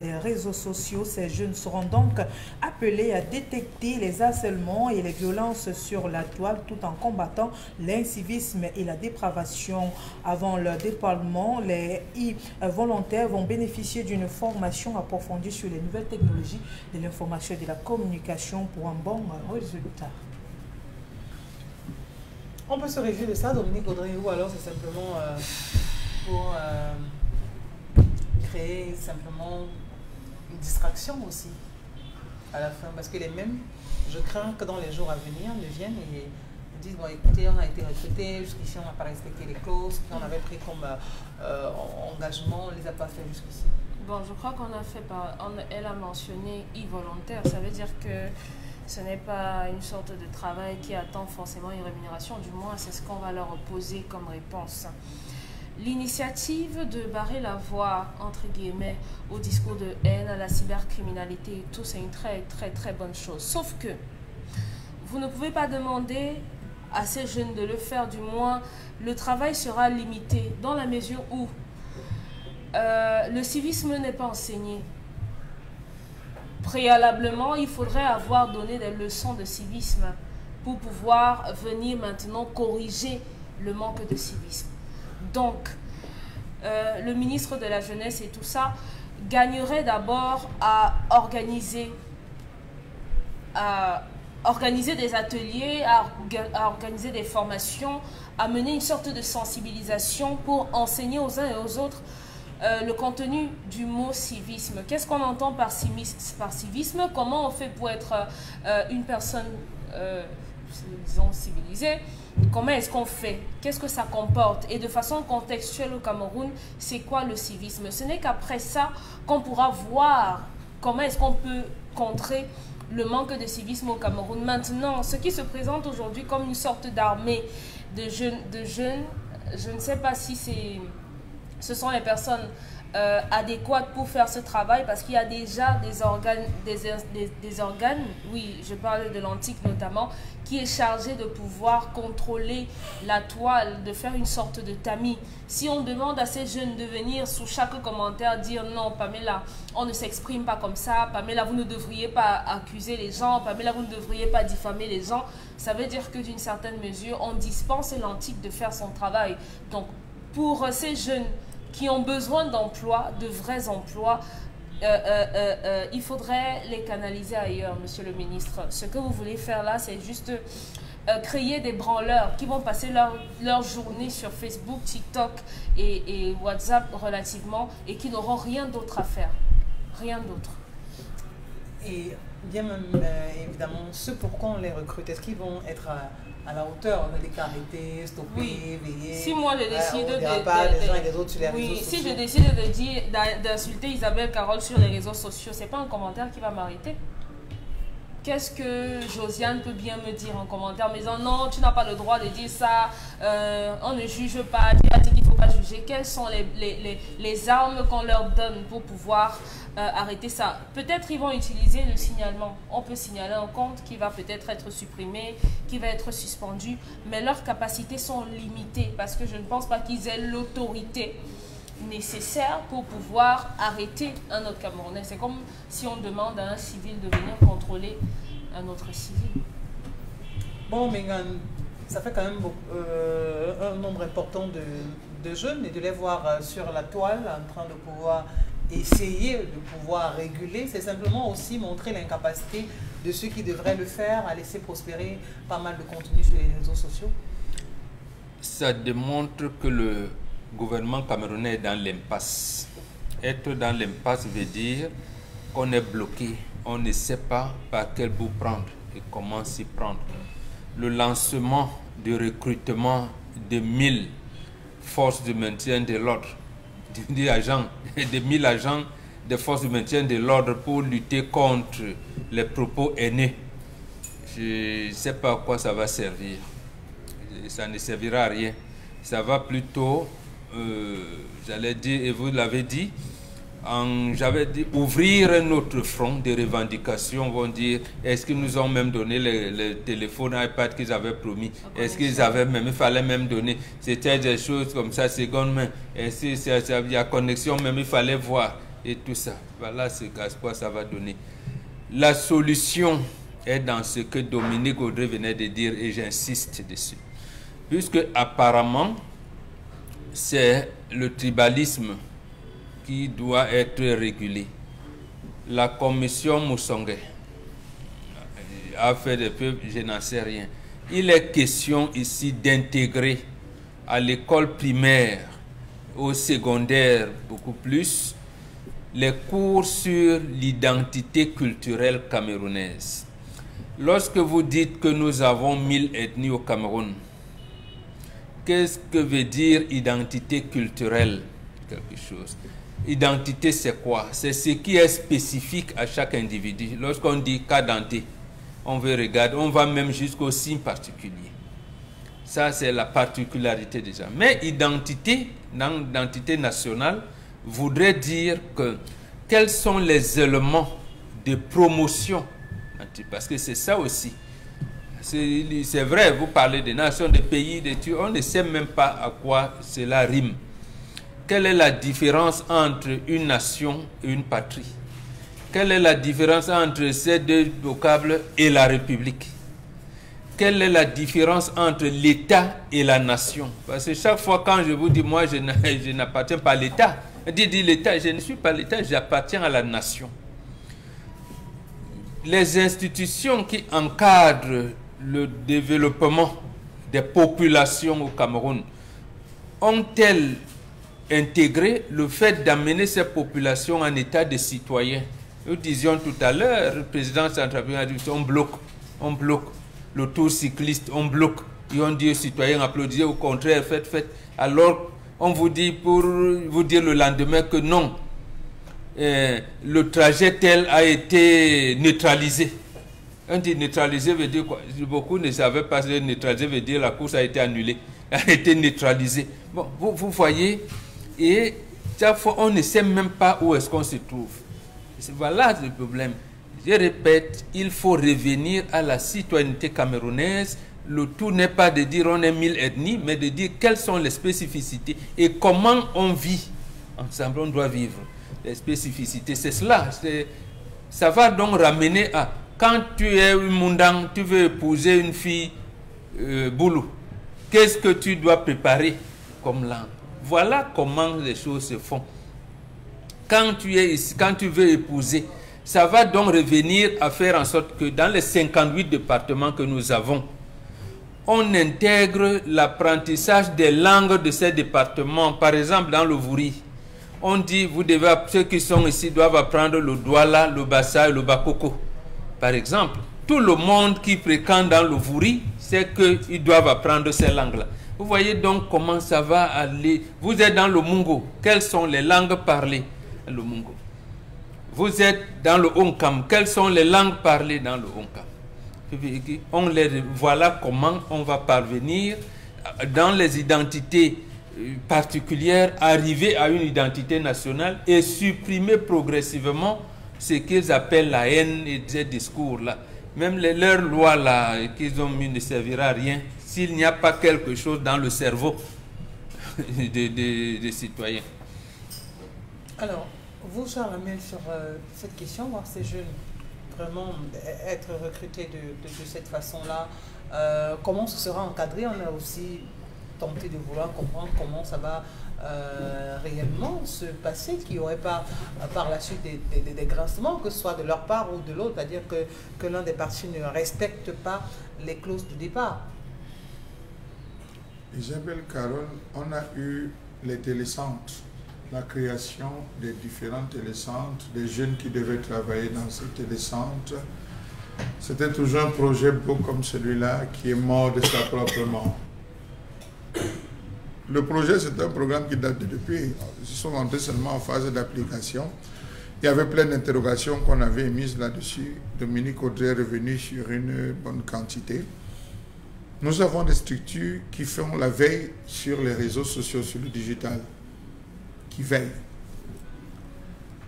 Les réseaux sociaux, ces jeunes seront donc appelés à détecter les harcèlements et les violences sur la toile tout en combattant l'incivisme et la dépravation. Avant leur déploiement, les volontaires vont bénéficier d'une formation approfondie sur les nouvelles technologies de l'information et de la communication pour un bon résultat. On peut se réjouir de ça, Dominique Audrey, ou alors c'est simplement pour créer simplement une distraction aussi à la fin, parce que les mêmes, je crains que dans les jours à venir, ne viennent et disent, bon écoutez, on a été recruté, jusqu'ici on n'a pas respecté les clauses qu'on avait pris comme engagement, on ne les a pas fait jusqu'ici. Bon, je crois qu'on a fait elle a mentionné e-volontaire, ça veut dire que ce n'est pas une sorte de travail qui attend forcément une rémunération, du moins c'est ce qu'on va leur poser comme réponse. L'initiative de barrer la voie, entre guillemets, au discours de haine, à la cybercriminalité et tout, c'est une très bonne chose. Sauf que vous ne pouvez pas demander à ces jeunes de le faire, du moins le travail sera limité dans la mesure où le civisme n'est pas enseigné. Préalablement, il faudrait avoir donné des leçons de civisme pour pouvoir venir maintenant corriger le manque de civisme. Donc, le ministre de la Jeunesse et tout ça gagnerait d'abord à organiser des ateliers, à organiser des formations, à mener une sorte de sensibilisation pour enseigner aux uns et aux autres le contenu du mot civisme. Qu'est-ce qu'on entend par civisme? Comment on fait pour être une personne, disons, civilisée? Comment est-ce qu'on fait? Qu'est-ce que ça comporte? Et de façon contextuelle au Cameroun, c'est quoi le civisme? Ce n'est qu'après ça qu'on pourra voir comment est-ce qu'on peut contrer le manque de civisme au Cameroun. Maintenant, ce qui se présente aujourd'hui comme une sorte d'armée de jeunes, je ne sais pas si ce sont les personnes adéquates pour faire ce travail, parce qu'il y a déjà des organes, oui, je parle de l'antique notamment, qui est chargé de pouvoir contrôler la toile, de faire une sorte de tamis. Si on demande à ces jeunes de venir sous chaque commentaire dire non, Pamela, on ne s'exprime pas comme ça, Pamela, vous ne devriez pas accuser les gens, Pamela, vous ne devriez pas diffamer les gens, ça veut dire que d'une certaine mesure, on dispense l'antique de faire son travail. Donc, pour ces jeunes qui ont besoin d'emplois, de vrais emplois, il faudrait les canaliser ailleurs, monsieur le ministre. Ce que vous voulez faire là, c'est juste créer des branleurs qui vont passer leur journée sur Facebook, TikTok et WhatsApp relativement, et qui n'auront rien d'autre à faire. Rien d'autre. Et bien même, évidemment, ce pourquoi on les recrute, est-ce qu'ils vont être à la hauteur, on a des cas arrêtés, stoppés, oui. veillés. Si moi je décide les uns et les autres sur les réseaux sociaux. Si je décide d'insulter Isabelle Carole sur les réseaux sociaux, c'est pas un commentaire qui va m'arrêter. Qu'est-ce que Josiane peut bien me dire en commentaire, me disant non, tu n'as pas le droit de dire ça, on ne juge pas, tu as dit qu'il ne faut pas juger. Quelles sont les armes qu'on leur donne pour pouvoir arrêter ça? Peut-être ils vont utiliser le signalement. On peut signaler un compte qui va peut-être être supprimé, qui va être suspendu, mais leurs capacités sont limitées parce que je ne pense pas qu'ils aient l'autorité nécessaire pour pouvoir arrêter un autre Camerounais. C'est comme si on demande à un civil de venir contrôler un autre civil. Bon, Megan, ça fait quand même un nombre important de jeunes, et de les voir sur la toile en train de pouvoir essayer de pouvoir réguler, c'est simplement aussi montrer l'incapacité de ceux qui devraient le faire à laisser prospérer pas mal de contenu sur les réseaux sociaux. Ça démontre que le gouvernement camerounais est dans l'impasse. Être dans l'impasse veut dire qu'on est bloqué, on ne sait pas par quel bout prendre et comment s'y prendre. Le lancement du recrutement de 1000 forces de maintien de l'ordre, de 1000 agents de forces de maintien de l'ordre pour lutter contre les propos haineux. Je ne sais pas à quoi ça va servir. Ça ne servira à rien. Ça va plutôt, j'allais dire, et vous l'avez dit, j'avais dit ouvrir un autre front de revendications. Vont dire, est-ce qu'ils nous ont même donné les téléphones iPad qu'ils avaient promis? Est-ce qu'ils avaient même, il fallait même donner? C'était des choses comme ça, seconde main. Est-ce qu'il y a connexion même, il fallait voir. et tout ça. Voilà ce qu'à quoi ça va donner. La solution est dans ce que Dominique Audrey venait de dire et j'insiste dessus. Puisque apparemment, c'est le tribalisme qui doit être régulé. La commission Moussongue a fait des peu, je n'en sais rien. Il est question ici d'intégrer à l'école primaire, au secondaire beaucoup plus, les cours sur l'identité culturelle camerounaise. Lorsque vous dites que nous avons 1000 ethnies au Cameroun, qu'est-ce que veut dire identité culturelle? Quelque chose. Identité, c'est quoi? C'est ce qui est spécifique à chaque individu. Lorsqu'on dit cas denté, on veut regarder, on va même jusqu'au signe particulier. Ça, c'est la particularité déjà. Mais identité, dans l'identité nationale, voudrait dire que quels sont les éléments de promotion, parce que c'est ça aussi. C'est vrai, vous parlez des nations, des pays, on ne sait même pas à quoi cela rime. Quelle est la différence entre une nation et une patrie? Quelle est la différence entre ces deux vocables et la République? Quelle est la différence entre l'État et la nation? Parce que chaque fois quand je vous dis, moi je n'appartiens pas à l'État, dit l'État, je ne suis pas l'État, j'appartiens à la nation. Les institutions qui encadrent le développement des populations au Cameroun ont-elles intégré le fait d'amener ces populations en état de citoyens? Nous disions tout à l'heure, le président centrafricain a dit on bloque le tour cycliste, on bloque. Et on dit aux citoyens applaudissez, au contraire, faites. Alors, on vous dit pour vous dire le lendemain que non, le trajet tel a été neutralisé. On dit neutralisé veut dire quoi? Beaucoup ne savaient pas ce que neutralisé veut dire la course a été annulée, a été neutralisée. Bon, vous voyez, et chaque fois on ne sait même pas où est-ce qu'on se trouve. Voilà le problème. Je répète, il faut revenir à la citoyenneté camerounaise. Le tout n'est pas de dire on est 1000 ethnies, mais de dire quelles sont les spécificités et comment on vit. Ensemble, on doit vivre. Les spécificités, c'est cela. Ça va donc ramener à, quand tu es Mundang, tu veux épouser une fille Boulou, qu'est-ce que tu dois préparer comme langue? Voilà comment les choses se font. Quand tu es ici, quand tu veux épouser, ça va donc revenir à faire en sorte que dans les 58 départements que nous avons, on intègre l'apprentissage des langues de ces départements. Par exemple, dans le Vouri, on dit, ceux qui sont ici doivent apprendre le Douala, le Bassa et le Bakoko. Par exemple, tout le monde qui fréquente dans le Vouri, c'est qu'ils doivent apprendre ces langues-là. Vous voyez donc comment ça va aller. Vous êtes dans le Mungo. Quelles sont les langues parlées? Le Mungo. Vous êtes dans le Onkam. Quelles sont les langues parlées dans le Onkam? Voilà comment on va parvenir dans les identités particulières, arriver à une identité nationale et supprimer progressivement ce qu'ils appellent la haine et ces discours-là. Même leurs lois-là qu'ils ont mis ne servira à rien s'il n'y a pas quelque chose dans le cerveau des citoyens. Alors, vous, Charles Amel, sur cette question, voir ces jeunes vraiment être recrutés de cette façon-là, comment ce sera encadré? On a aussi tenté de vouloir comprendre comment ça va réellement se passer, qu'il n'y aurait pas par la suite des grincements, que ce soit de leur part ou de l'autre, c'est-à-dire que l'un des partis ne respecte pas les clauses du départ. Isabelle Carole, on a eu les télécentres, la création des différents télécentres, des jeunes qui devaient travailler dans ces télécentres. C'était toujours un projet beau comme celui-là qui est mort de sa propre mort. Le projet, c'est un programme qui date de depuis. Ils sont rentrés seulement en phase d'application. Il y avait plein d'interrogations qu'on avait émises là-dessus. Dominique Audrey est revenu sur une bonne quantité. Nous avons des structures qui font la veille sur les réseaux sociaux, sur le digital, qui veillent.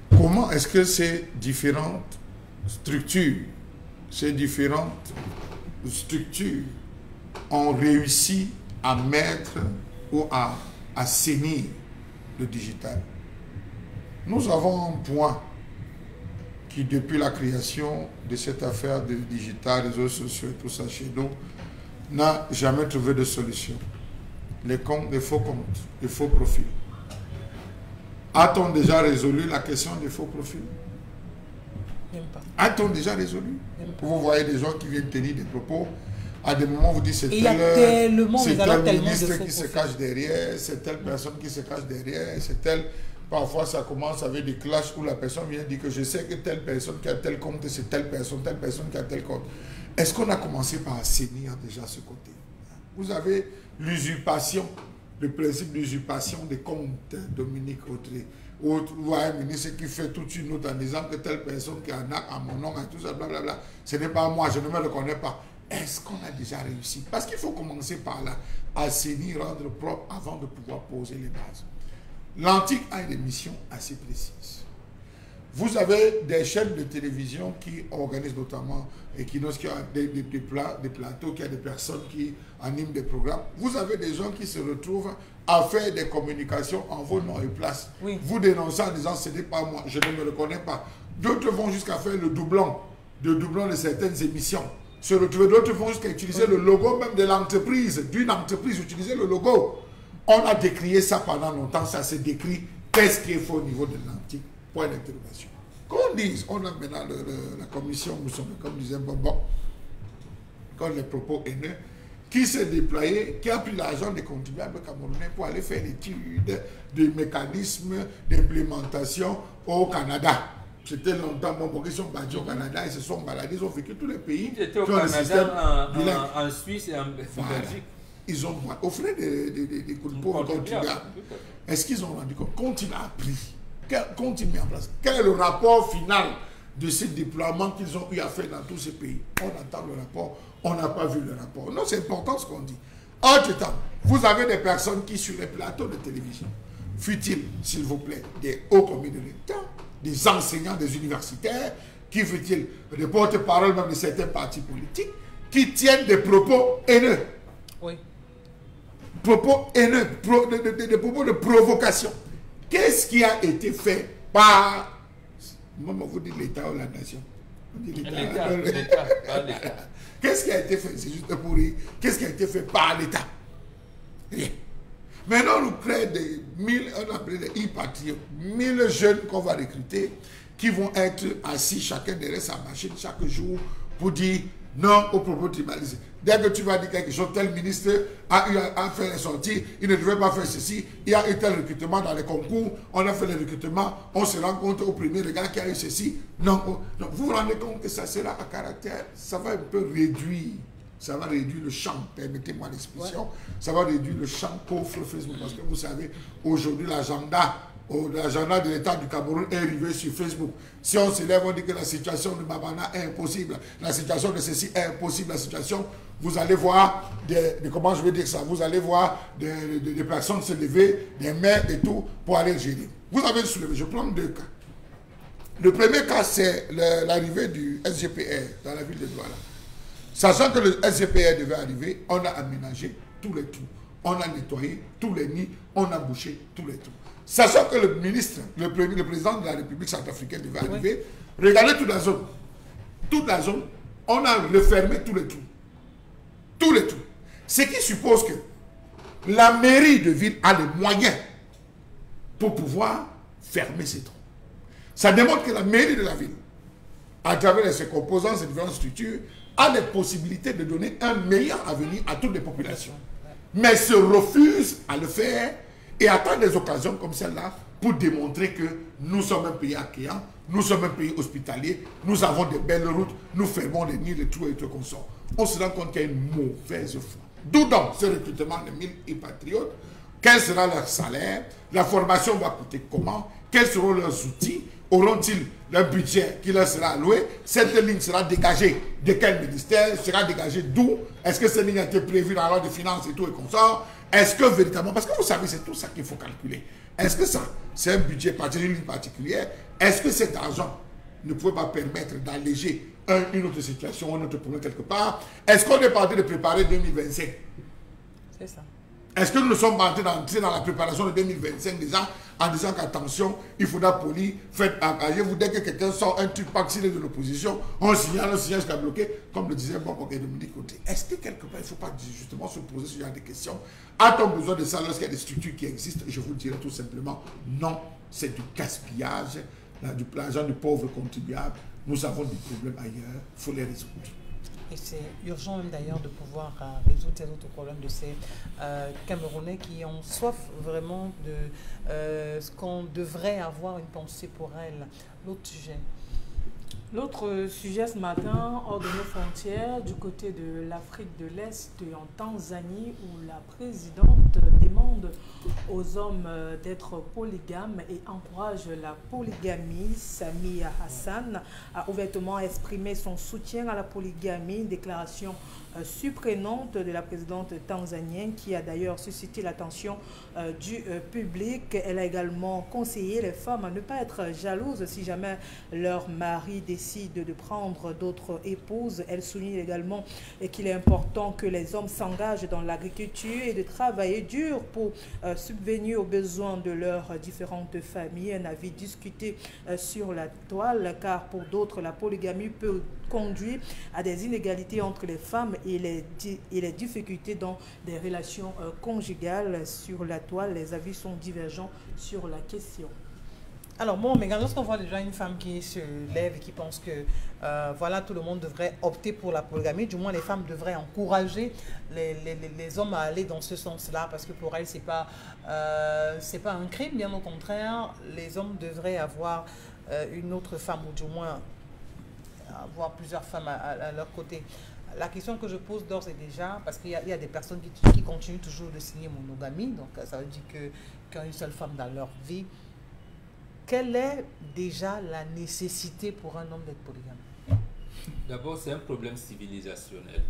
Comment est-ce que ces différentes structures ont réussi à mettre ou à assainir le digital? Nous avons un point qui, depuis la création de cette affaire de digital, réseaux sociaux et tout ça chez nous, n'a jamais trouvé de solution. Les comptes, les faux comptes, les faux profils. A-t-on déjà résolu la question des faux profils? Même pas. A-t-on déjà résolu? Vous voyez des gens qui viennent tenir des propos. À des moments, vous dites c'est tel ministre qui se cache derrière, c'est telle personne qui se cache derrière, c'est tel. Parfois, ça commence avec des clashs où la personne vient dire que je sais que telle personne qui a tel compte, c'est telle personne qui a tel compte. Est-ce qu'on a commencé par assainir déjà ce côté? Vous avez l'usurpation, le principe d'usurpation des comptes, Dominique Audrey. Ou vous voyez un ministre qui fait toute une note en disant que telle personne qui en a à mon nom, et tout ça, blablabla, ce n'est pas moi, je ne me le connais pas. Est-ce qu'on a déjà réussi? Parce qu'il faut commencer par là, assainir, rendre propre avant de pouvoir poser les bases. L'Antique a une mission assez précise. Vous avez des chaînes de télévision qui organisent notamment, et qui ont des plateaux, qui a des personnes qui animent des programmes. Vous avez des gens qui se retrouvent à faire des communications en vos noms et places. Oui. Vous dénoncez en disant ce n'est pas moi, je ne me le connais pas. D'autres vont jusqu'à faire le doublon de certaines émissions. Se retrouver, d'autres vont jusqu'à utiliser le logo même de l'entreprise, d'une entreprise, utiliser le logo. On a décrié ça pendant longtemps, ça s'est décrit. Qu'est-ce qui est faux au niveau de l'antique? Point d'interrogation. Qu'on dise, on a maintenant la commission, nous sommes, comme disait Bobo, comme les propos haineux, qui s'est déployé, qui a pris l'argent des contribuables camerounais pour aller faire l'étude des mécanismes d'implémentation au Canada. C'était longtemps, bon, pour qu'ils sont battus au Canada, ils se sont baladés, ils ont vécu tous les pays. Ils étaient au Canada, en Suisse et en Belgique. Ils ont offert des coups de pauvre au contribuables. Est-ce qu'ils ont rendu compte? Quand il a appris, quand il met en place, quel est le rapport final de ces déploiements qu'ils ont eu à faire dans tous ces pays? On attend le rapport, on n'a pas vu le rapport. Non, c'est important ce qu'on dit. Entre-temps, vous avez des personnes qui, sur les plateaux de télévision, fut-il, s'il vous plaît, des hauts commis de l'État, des enseignants, des universitaires, qui fut-il, des porte-parole même de certains partis politiques, qui tiennent des propos haineux. Oui. Propos haineux, des propos de provocation. Qu'est-ce qui a été fait par, moi vous dites l'État ou la nation? L'État. Qu'est-ce qui a été fait? C'est juste pour rire. Qu'est-ce qui a été fait par l'État? Rien. Maintenant, on nous crée des 1000, on appelle des e-patriotes, 1000 jeunes qu'on va recruter, qui vont être assis chacun derrière sa machine chaque jour pour dire non au propos tribalisé. Dès que tu vas dire quelque chose, tel ministre a eu à faire les sorties, il ne devait pas faire ceci, il y a eu tel recrutement dans les concours, on a fait les recrutements, on se rend compte au premier regard qu'il y a eu ceci. Non, non, vous vous rendez compte que ça sera à caractère, ça va un peu réduire. Ça va réduire le champ, permettez-moi l'expression, ouais. Ça va réduire le champ pauvre Facebook. Parce que vous savez, aujourd'hui, l'agenda de l'État du Cameroun est arrivé sur Facebook. Si on se lève, on dit que la situation de Babana est impossible, la situation de ceci est impossible, la situation, vous allez voir, comment je vais dire ça, vous allez voir des personnes se lever, des maires et tout, pour aller gérer. Vous avez soulevé, je prends 2 cas. Le premier cas, c'est l'arrivée du SGPR dans la ville de Douala. Sachant que le SGPR devait arriver, on a aménagé tous les trous. On a nettoyé tous les nids, on a bouché tous les trous. Sachant que le ministre, le président de la République centrafricaine devait arriver, regardez toute la zone. Toute la zone, on a refermé tous les trous. Tous les trous. Ce qui suppose que la mairie de ville a les moyens pour pouvoir fermer ces trous. Ça démontre que la mairie de la ville, à travers ses composants et différentes structures, a les possibilités de donner un meilleur avenir à toutes les populations. Mais se refuse à le faire et attend des occasions comme celle-là pour démontrer que nous sommes un pays accueillant, nous sommes un pays hospitalier, nous avons de belles routes, nous fermons les nids de tout et tout comme ça. On se rend compte qu'il y a une mauvaise foi. D'où donc ce recrutement de 1000 e-patriotes? Quel sera leur salaire? La formation va coûter comment? Quels seront leurs outils? Auront-ils le budget qui leur sera alloué? Cette ligne sera dégagée de quel ministère? Sera dégagée d'où? Est-ce que cette ligne a été prévue dans la loi de finances et tout et comme ça? Est-ce que véritablement, parce que vous savez, c'est tout ça qu'il faut calculer. Est-ce que ça, c'est un budget particulier? Est-ce que cet argent ne pouvait pas permettre d'alléger une autre situation, un autre problème quelque part? Est-ce qu'on est parti de préparer 2025? C'est ça. Est-ce que nous ne sommes pas en train d'entrer dans la préparation de 2025 déjà en disant qu'attention, il faudra poli, faites engagez-vous dès que quelqu'un sort un truc vacciné de l'opposition, on signale jusqu'à bloquer, comme le disait bon de Dominique Côté. Est-ce que quelque part, il ne faut pas justement se poser ce genre de questions? A-t-on besoin de ça lorsqu'il y a des structures qui existent? Je vous dirais tout simplement non, c'est du gaspillage, de l'argent du pauvre contribuable. Nous avons des problèmes ailleurs, il faut les résoudre. Et c'est urgent même d'ailleurs de pouvoir résoudre ces autres problèmes de ces Camerounais qui ont soif vraiment de ce qu'on devrait avoir une pensée pour elles. L'autre sujet. L'autre sujet ce matin, hors de nos frontières, du côté de l'Afrique de l'Est, en Tanzanie, où la présidente demande aux hommes d'être polygames et encourage la polygamie. Samia Hassan a ouvertement exprimé son soutien à la polygamie, une déclaration surprenante de la présidente tanzanienne qui a d'ailleurs suscité l'attention du public. Elle a également conseillé les femmes à ne pas être jalouses si jamais leur mari décide de prendre d'autres épouses. Elle souligne également qu'il est important que les hommes s'engagent dans l'agriculture et de travailler dur pour subvenir aux besoins de leurs différentes familles. Un avis discuté sur la toile, car pour d'autres, la polygamie peut conduire à des inégalités entre les femmes et les difficultés dans des relations conjugales. Sur la toile, les avis sont divergents sur la question. Alors bon, mais lorsqu'on voit déjà une femme qui se lève et qui pense que voilà, tout le monde devrait opter pour la polygamie, du moins les femmes devraient encourager les hommes à aller dans ce sens-là, parce que pour elles, c'est pas un crime, bien au contraire, les hommes devraient avoir une autre femme, ou du moins avoir plusieurs femmes à leur côté. La question que je pose d'ores et déjà, parce qu'il y a des personnes qui continuent toujours de signer monogamie, donc ça veut dire qu'il y a une seule femme dans leur vie. Quelle est déjà la nécessité pour un homme d'être polygame? D'abord, c'est un problème civilisationnel.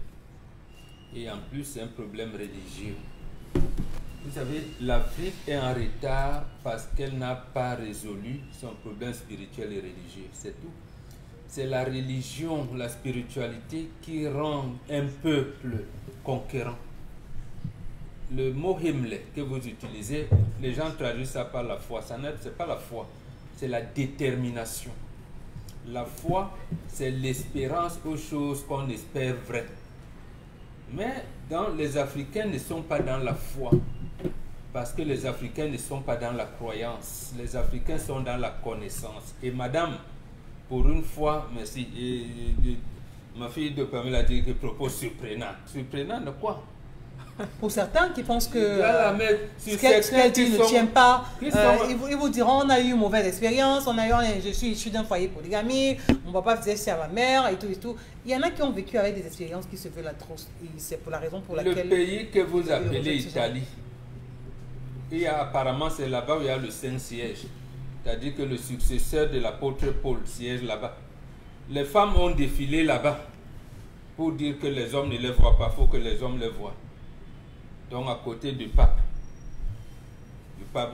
Et en plus, c'est un problème religieux. Vous savez, l'Afrique est en retard parce qu'elle n'a pas résolu son problème spirituel et religieux. C'est tout. C'est la religion, la spiritualité qui rend un peuple conquérant. Le mot Himle que vous utilisez, les gens traduisent ça par la foi. Ça n'est pas la foi, c'est la détermination. La foi, c'est l'espérance aux choses qu'on espère vraies. Mais les Africains ne sont pas dans la foi. Parce que les Africains ne sont pas dans la croyance. Les Africains sont dans la connaissance. Et madame, pour une fois, merci. Ma fille de Pamela a dit que propos surprenant. Surprenant de quoi? Pour certains qui pensent que ce qu'elle dit ne tient pas, ils vous diront on a eu une mauvaise expérience, je suis issu d'un foyer polygamie, mon papa faisait ça à ma mère et tout et tout. Il y en a qui ont vécu avec des expériences qui se veulent atroces. C'est pour la raison pour laquelle... Le pays que vous appelez Italie, apparemment c'est là-bas où il y a le Saint-Siège. C'est-à-dire que le successeur de l'apôtre Paul siège là-bas. Les femmes ont défilé là-bas pour dire que les hommes ne les voient pas, il faut que les hommes les voient. Donc à côté du pape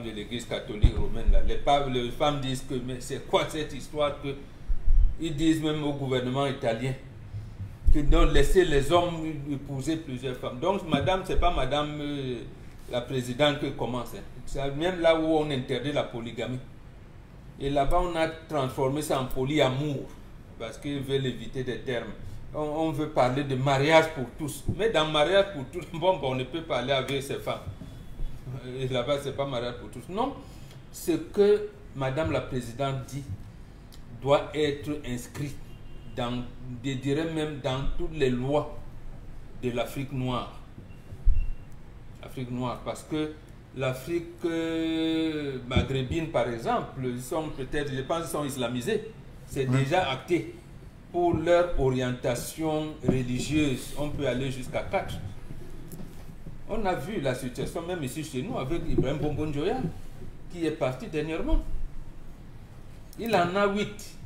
de l'église catholique romaine, là, les femmes disent que mais c'est quoi cette histoire que ils disent même au gouvernement italien que non, laissez les hommes épouser plusieurs femmes. Donc madame, c'est pas madame la présidente qui commence. C'est même là où on interdit la polygamie. Et là-bas on a transformé ça en polyamour parce qu'ils veulent éviter des termes. On veut parler de mariage pour tous. Mais dans mariage pour tous, on ne peut pas aller avec ces femmes. Et là-bas, ce n'est pas mariage pour tous. Non, ce que Madame la Présidente dit doit être inscrit dans, je dirais même dans toutes les lois de l'Afrique noire. L'Afrique noire, parce que l'Afrique maghrébine, par exemple, ils sont peut-être, je pense, ils sont islamisés. C'est déjà acté. Pour leur orientation religieuse, on peut aller jusqu'à 4. On a vu la situation même ici chez nous avec Ibrahim Bombonjoya, qui est parti dernièrement. Il en a 8.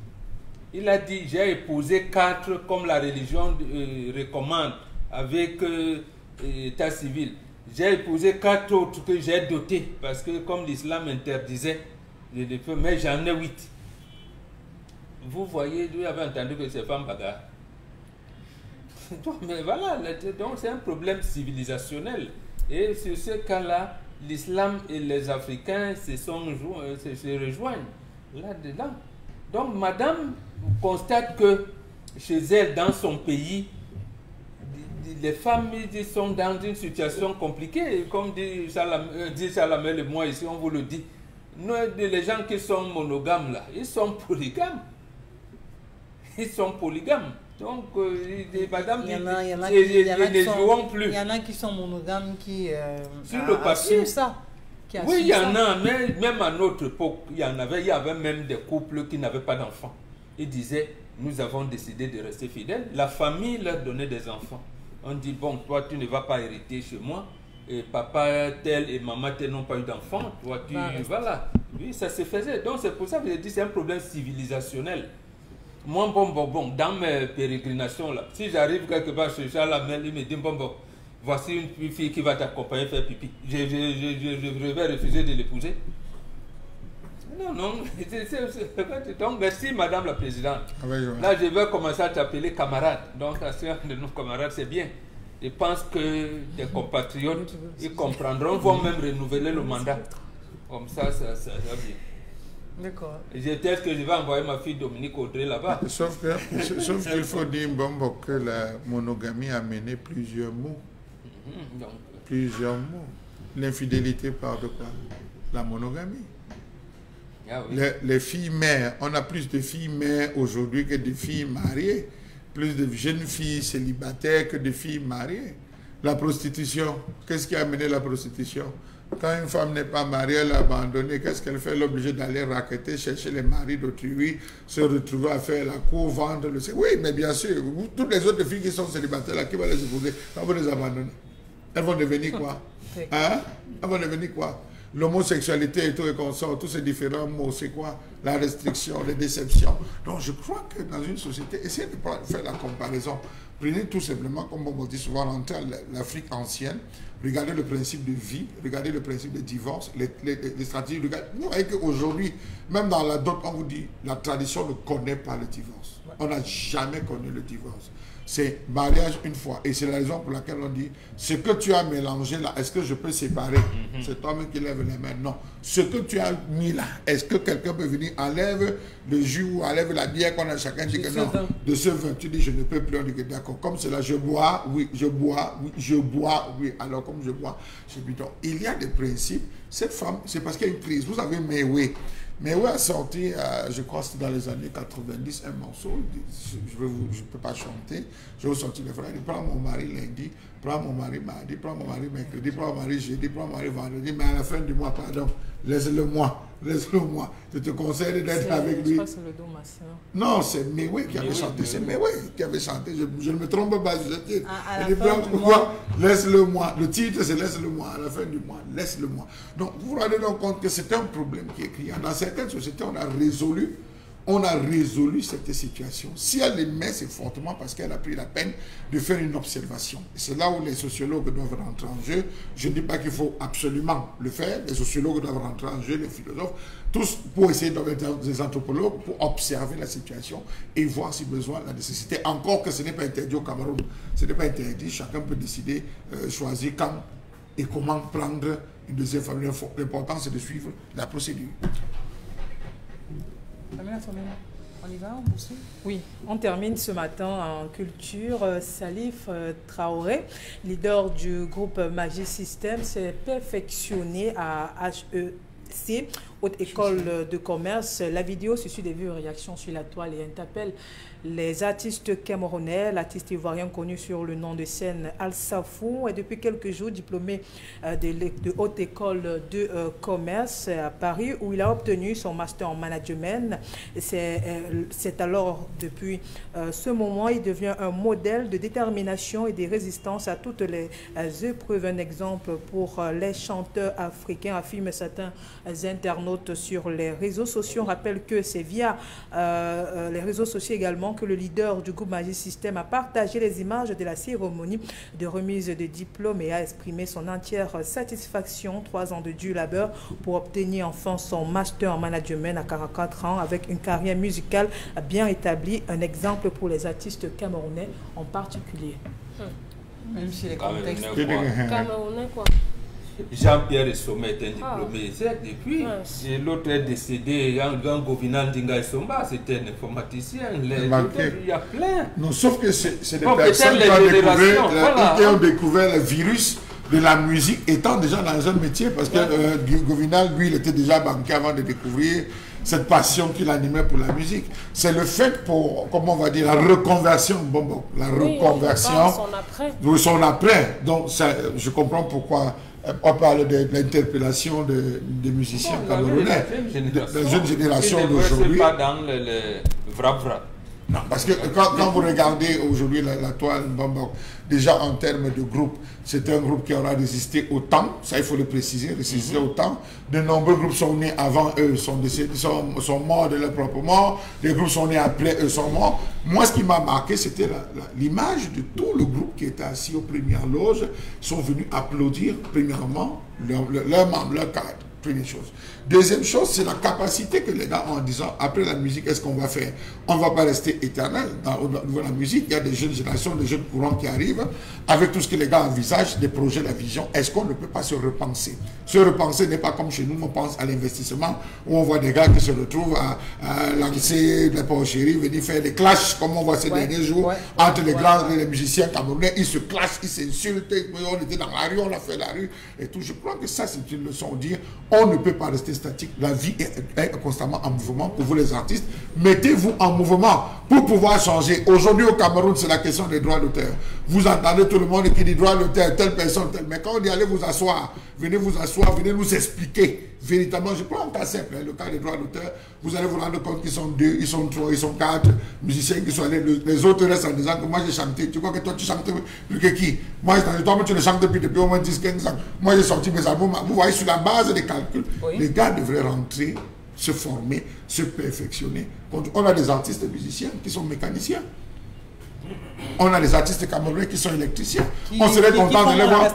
Il a dit, j'ai épousé 4 comme la religion recommande avec état civil. J'ai épousé 4 autres que j'ai dotés parce que comme l'islam interdisait, mais j'en ai 8. Vous voyez, vous avez entendu que ces femmes bagarrent. Mais voilà, donc c'est un problème civilisationnel. Et sur ce cas-là, l'islam et les Africains se rejoignent là-dedans. Donc, madame constate que chez elle, dans son pays, les femmes sont dans une situation compliquée. Comme dit Salamel et moi ici, on vous le dit. Nous, les gens qui sont monogames là, ils sont polygames. Ils sont polygames. Donc, madame, il y en a qui sont monogames qui sur le papier ça. Oui, il y en a, mais même à notre époque, il y avait même des couples qui n'avaient pas d'enfants. Ils disaient, nous avons décidé de rester fidèles. La famille leur donnait des enfants. On dit, bon, toi, tu ne vas pas hériter chez moi. Et papa tel et maman tel n'ont pas eu d'enfants. Toi, tu... Voilà. Oui, ça se faisait. Donc, c'est pour ça que je dis, c'est un problème civilisationnel. Moi, bon, dans mes pérégrinations, là, si j'arrive quelque part chez Charles, il me dit, bon, voici une fille qui va t'accompagner faire pipi. Je vais refuser de l'épouser. Non. Donc, merci, Madame la Présidente. Là, je vais commencer à t'appeler camarade. Donc, à ceux de nos camarades, c'est bien. Je pense que tes compatriotes, ils comprendront, vont même renouveler le mandat. Comme ça va bien. D'accord. Peut-être que je vais envoyer ma fille Dominique Audrey là-bas. Sauf qu'il faut dire, Bombo, que la monogamie a mené plusieurs maux. Plusieurs maux. L'infidélité part de quoi? La monogamie. Ah oui. Les filles mères, on a plus de filles mères aujourd'hui que de filles mariées. Plus de jeunes filles célibataires que de filles mariées. La prostitution, qu'est-ce qui a amené la prostitution? Quand une femme n'est pas mariée, elle est abandonnée, qu'est-ce qu'elle fait? Elle est obligée d'aller raqueter, chercher les maris d'autrui, se retrouver à faire la cour, vendre le... Oui, mais bien sûr, toutes les autres filles qui sont célibataires, là, qui vont les épouser, quand vous les abandonnez, elles vont devenir quoi? Hein? Elles vont devenir quoi? L'homosexualité et tout et consort, tous ces différents mots, c'est quoi? La restriction, les déceptions. Donc je crois que dans une société, essayez de faire la comparaison. Prenez tout simplement, comme on dit souvent, rentrer à l'Afrique ancienne, regardez le principe de vie, regardez le principe de divorce, les stratégies. Vous voyez qu'aujourd'hui, même dans la dot, on vous dit, la tradition ne connaît pas le divorce. On n'a jamais connu le divorce. C'est mariage une fois. Et c'est la raison pour laquelle on dit, ce que tu as mélangé là, est-ce que je peux séparer? C'est toi-même qui lève les mains. Non. Ce que tu as mis là, est-ce que quelqu'un peut venir, enlève le jus ou enlève la bière qu'on a chacun dit que non. De ce vin, tu dis, je ne peux plus. On dit que d'accord. Comme cela, je bois, oui, je bois, oui, je bois, oui. Alors comme je bois, je dis donc. Il y a des principes. Cette femme, c'est parce qu'il y a une crise. Vous savez, mais oui. Mais oui, a sorti, je crois que c'était dans les années 90, un morceau, je ne peux pas chanter, je vais vous sortir les phrases, prends mon mari lundi, prends mon mari mardi, prends mon mari mercredi, prends mon mari jeudi, prends mon mari vendredi, mais à la fin du mois, pardon, laisse-le-moi. Je te conseille d'être avec lui. Je crois que c'est le dos masseur. Non, c'est Mewe qui avait chanté, c'est Mewe qui avait chanté, je ne me trompe pas sur ce titre. À la fin du mois. Laisse-le-moi. Le titre, c'est laisse-le-moi, à la fin du mois, laisse-le-moi. Donc, vous vous rendez donc compte que c'est un problème qui est criant. Dans certaines sociétés, on a résolu cette situation. Si elle aimait, c'est fortement parce qu'elle a pris la peine de faire une observation. Et c'est là où les sociologues doivent rentrer en jeu. Je ne dis pas qu'il faut absolument le faire. Les sociologues doivent rentrer en jeu, les philosophes, tous pour essayer d'être des anthropologues, pour observer la situation et voir si besoin la nécessité. Encore que ce n'est pas interdit au Cameroun. Ce n'est pas interdit. Chacun peut décider, choisir quand et comment prendre une deuxième famille. L'important, c'est de suivre la procédure. On y va, on poursuit? Oui, on termine ce matin en culture. Salif Traoré, leader du groupe Magic System, s'est perfectionné à HEC, Haute École de Commerce. La vidéo suscite des vues et réactions sur la toile et interpelle les artistes camerounais. L'artiste ivoirien connu sur le nom de scène Al Safou est depuis quelques jours diplômé de Haute École de Commerce à Paris, où il a obtenu son master en management. C'est alors depuis ce moment, il devient un modèle de détermination et de résistance à toutes les épreuves. Un exemple pour les chanteurs africains, affirment certains internautes sur les réseaux sociaux. On rappelle que c'est via les réseaux sociaux également que le leader du groupe Magic System a partagé les images de la cérémonie de remise de diplôme et a exprimé son entière satisfaction. 3 ans de dur labeur pour obtenir enfin son master en management à 44 ans avec une carrière musicale bien établie. Un exemple pour les artistes camerounais en particulier. Même si les Camerounais, contextes... quoi. Camerounais, quoi. Jean-Pierre Sommet est un diplômé depuis. Et l'autre est décédé, Gan Govinal Dinga Somba, c'était un informaticien. Il y a plein. Non, sauf que c'est des Bon, personnes qui ont découvert le virus de la musique étant déjà dans un métier, parce que Govinal, lui, il était déjà banquier avant de découvrir cette passion qu'il animait pour la musique. C'est le fait pour, comment on va dire, la reconversion, reconversion, son après. Donc, ça, je comprends pourquoi on parle de l'interpellation des musiciens camerounais, de la jeune génération d'aujourd'hui. Pas dans le vrap-vrap. Non, parce que quand vous regardez aujourd'hui la toile Bambok, déjà en termes de groupe, c'est un groupe qui aura résisté au temps, ça il faut le préciser, résisté au temps. De nombreux groupes sont nés avant eux, sont décédés, sont morts de leur propre mort, les groupes sont nés après eux, sont morts. Moi, ce qui m'a marqué, c'était l'image de tout le groupe qui était assis aux premières loges, sont venus applaudir, premièrement, leurs membres, leurs cadres. Première chose. Deuxième chose, c'est la capacité que les gars ont en disant, après la musique, qu'est-ce qu'on va faire? On ne va pas rester éternel. Au niveau de la musique, il y a des jeunes générations, des jeunes courants qui arrivent, avec tout ce que les gars envisagent, des projets, la vision. Est-ce qu'on ne peut pas se repenser? Se repenser n'est pas comme chez nous, on pense à l'investissement, où on voit des gars qui se retrouvent à lancer des porcheries, venir faire des clashs, comme on voit ces derniers jours, entre les grands les musiciens camerounais. Ils se clashent, ils s'insultent, on était dans la rue, on a fait la rue, et tout. Je crois que ça, c'est une leçon de dire, on ne peut pas rester statique. La vie est constamment en mouvement. Pour vous les artistes, mettez-vous en mouvement pour pouvoir changer. Aujourd'hui au Cameroun, c'est la question des droits d'auteur. Vous entendez tout le monde qui dit droit d'auteur, telle personne, telle. Mais quand on dit allez vous asseoir, venez nous expliquer véritablement. Je prends un cas simple, le cas des droits d'auteur. Vous allez vous rendre compte qu'ils sont 2, ils sont 3, ils sont 4 musiciens qui sont allés. Les autres restent en disant que moi j'ai chanté. Tu crois que toi tu chantes plus que qui? Moi, toi tu ne chantes depuis au moins 10-15 ans. Moi j'ai sorti mes albums. Vous voyez, sur la base des calculs, les gars devraient rentrer, se former, se perfectionner. On a des artistes musiciens qui sont mécaniciens. On a des artistes camerounais qui sont électriciens. On serait content de les voir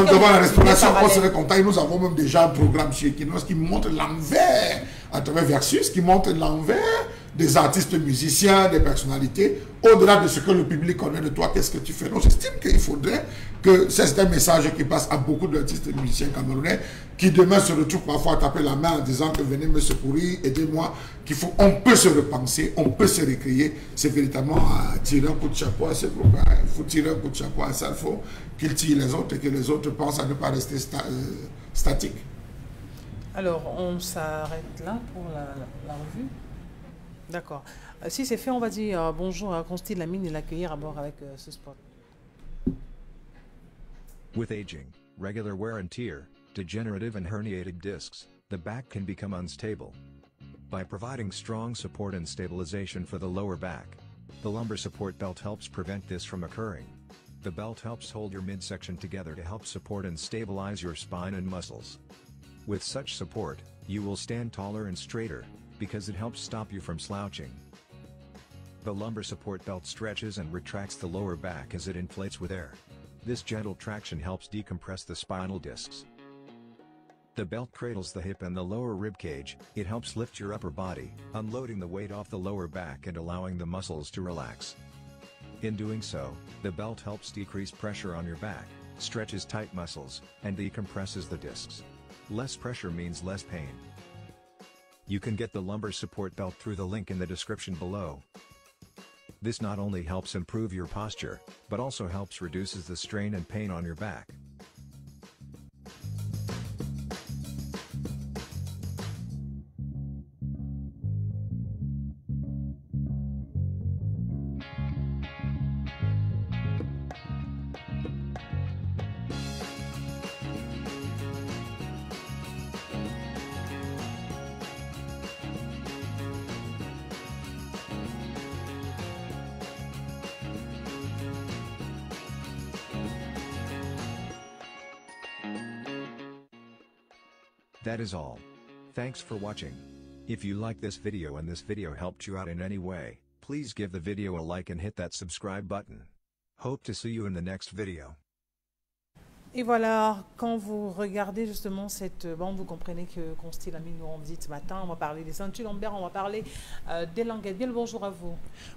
devant la restauration. On serait content. Et nous avons même déjà un programme chez Equinos qui montre l'envers, à travers Versus, qui montre l'envers des artistes musiciens, des personnalités, au-delà de ce que le public connaît de toi, qu'est-ce que tu fais. Donc j'estime qu'il faudrait que c'est un message qui passe à beaucoup d'artistes musiciens camerounais qui demain se retrouvent parfois à taper la main en disant que venez me secourir, aidez-moi, on peut se repenser, on peut se récréer. C'est véritablement à tirer un coup de chapeau à ce groupe. Il faut tirer un coup de chapeau à Salfo, qu'il tire les autres et que les autres pensent à ne pas rester statiques. Alors, on s'arrête là pour la revue. D'accord. Si c'est fait, on va dire bonjour à Consti Lamine et l'accueillir à bord avec ce spot. With aging, regular wear and tear, degenerative and herniated discs, the back can become unstable. By providing strong support and stabilization for the lower back, the lumbar support belt helps prevent this from occurring. The belt helps hold your midsection together to help support and stabilize your spine and muscles. With such support, you will stand taller and straighter, because it helps stop you from slouching. The lumbar support belt stretches and retracts the lower back as it inflates with air. This gentle traction helps decompress the spinal discs. The belt cradles the hip and the lower rib cage. It helps lift your upper body, unloading the weight off the lower back and allowing the muscles to relax. In doing so, the belt helps decrease pressure on your back, stretches tight muscles, and decompresses the discs. Less pressure means less pain. You can get the lumbar support belt through the link in the description below. This not only helps improve your posture, but also helps reduces the strain and pain on your back. That is all. Thanks for watching. If you like this video and this video helped you out in any way, please give the video a like and hit that subscribe button. Hope to see you in the next video. Et voilà, quand vous regardez justement cette bande, vous comprenez que Constellamine nous en dit ce matin, on va parler des ceintures lombaires, on va parler des languettes. Bien le bonjour à vous.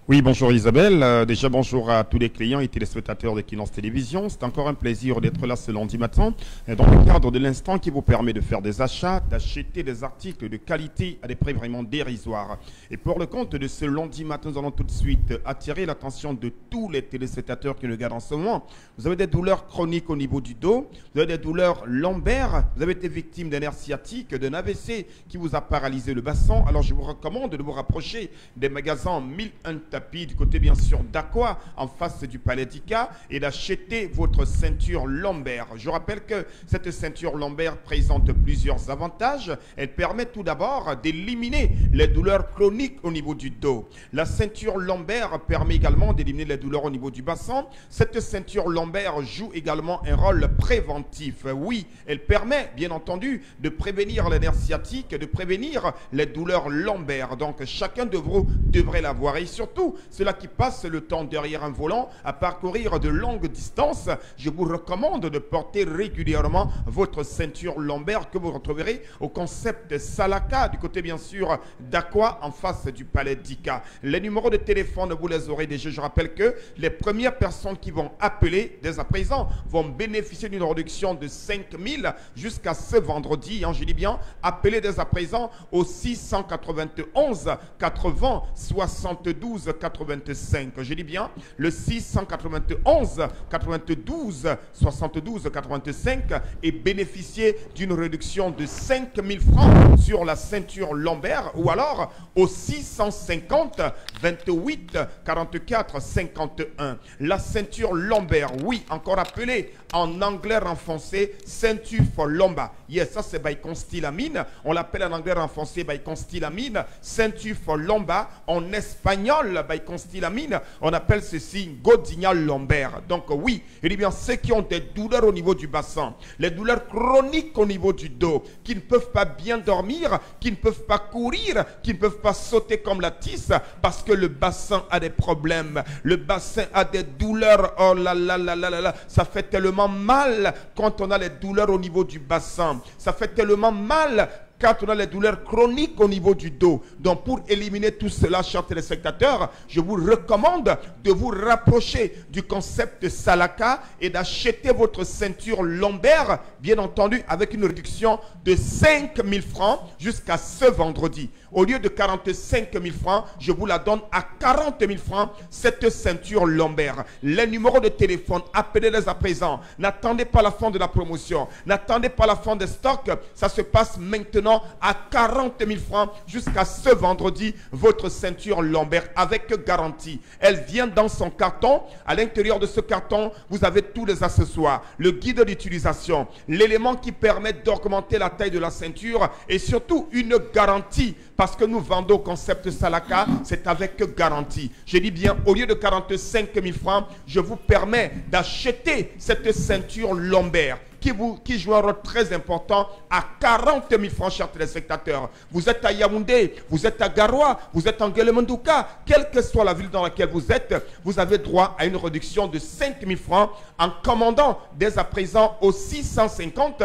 Oui, bonjour Isabelle. Déjà bonjour à tous les clients et téléspectateurs de Kinance Télévision. C'est encore un plaisir d'être là ce lundi matin dans le cadre de l'instant qui vous permet de faire des achats, d'acheter des articles de qualité à des prix vraiment dérisoires. Et pour le compte de ce lundi matin, nous allons tout de suite attirer l'attention de tous les téléspectateurs qui nous regardent en ce moment. Vous avez des douleurs chroniques au niveau du dos, vous avez des douleurs lombaires, vous avez été victime d'un nerf sciatique, d'un AVC qui vous a paralysé le bassin. Alors je vous recommande de vous rapprocher des magasins 1001 tapis du côté bien sûr d'Aqua en face du Palais d'Ica et d'acheter votre ceinture lombaire. Je rappelle que cette ceinture lombaire présente plusieurs avantages. Elle permet tout d'abord d'éliminer les douleurs chroniques au niveau du dos. La ceinture lombaire permet également d'éliminer les douleurs au niveau du bassin. Cette ceinture lombaire joue également un rôle préventif. Oui, elle permet bien entendu de prévenir les nerfs sciatiques, de prévenir les douleurs lombaires. Donc chacun de vous devrait l'avoir. Et surtout, ceux-là qui passent le temps derrière un volant à parcourir de longues distances, je vous recommande de porter régulièrement votre ceinture lombaire que vous retrouverez au concept Salaka, du côté bien sûr d'Aqua en face du Palais d'Ica. Les numéros de téléphone, vous les aurez déjà. Je rappelle que les premières personnes qui vont appeler dès à présent vont bénéficier d'une réduction de 5 000 jusqu'à ce vendredi. Je dis bien, appelez dès à présent au 691 80 72 85. Je dis bien, le 691 92 72 85 et bénéficiez d'une réduction de 5 000 francs sur la ceinture lombaire ou alors au 650 28 44 51. La ceinture lombaire, oui, encore appelée en anglais renfoncé ceinture for lomba. Yes, ça c'est by Constellamine. On l'appelle en anglais renfoncé by Constellamine, ceinture for lomba. En espagnol, by Constellamine, on appelle ceci godinha lombaire. Donc oui, il dit bien ceux qui ont des douleurs au niveau du bassin, les douleurs chroniques au niveau du dos, qui ne peuvent pas bien dormir, qui ne peuvent pas courir, qui ne peuvent pas sauter comme la tisse parce que le bassin a des problèmes, le bassin a des douleurs. Oh là là là là là là, ça fait tellement mal quand on a les douleurs au niveau du bassin. Ça fait tellement mal quand on a les douleurs chroniques au niveau du dos. Donc pour éliminer tout cela, chers téléspectateurs, je vous recommande de vous rapprocher du concept Salaka et d'acheter votre ceinture lombaire, bien entendu avec une réduction de 5 000 francs jusqu'à ce vendredi. Au lieu de 45 000 francs, je vous la donne à 40 000 francs, cette ceinture lombaire. Les numéros de téléphone, appelez-les à présent. N'attendez pas la fin de la promotion. N'attendez pas la fin des stocks. Ça se passe maintenant à 40 000 francs jusqu'à ce vendredi. Votre ceinture lombaire avec garantie. Elle vient dans son carton. À l'intérieur de ce carton, vous avez tous les accessoires. Le guide d'utilisation, l'élément qui permet d'augmenter la taille de la ceinture et surtout une garantie. Parce que nous vendons au concept Salaka, c'est avec garantie. Je dis bien, au lieu de 45 000 francs, je vous permets d'acheter cette ceinture lombaire qui joue un rôle très important à 40 000 francs, chers téléspectateurs. Vous êtes à Yaoundé, vous êtes à Garoua, vous êtes en Guélémendouka, quelle que soit la ville dans laquelle vous êtes, vous avez droit à une réduction de 5 000 francs en commandant dès à présent au 650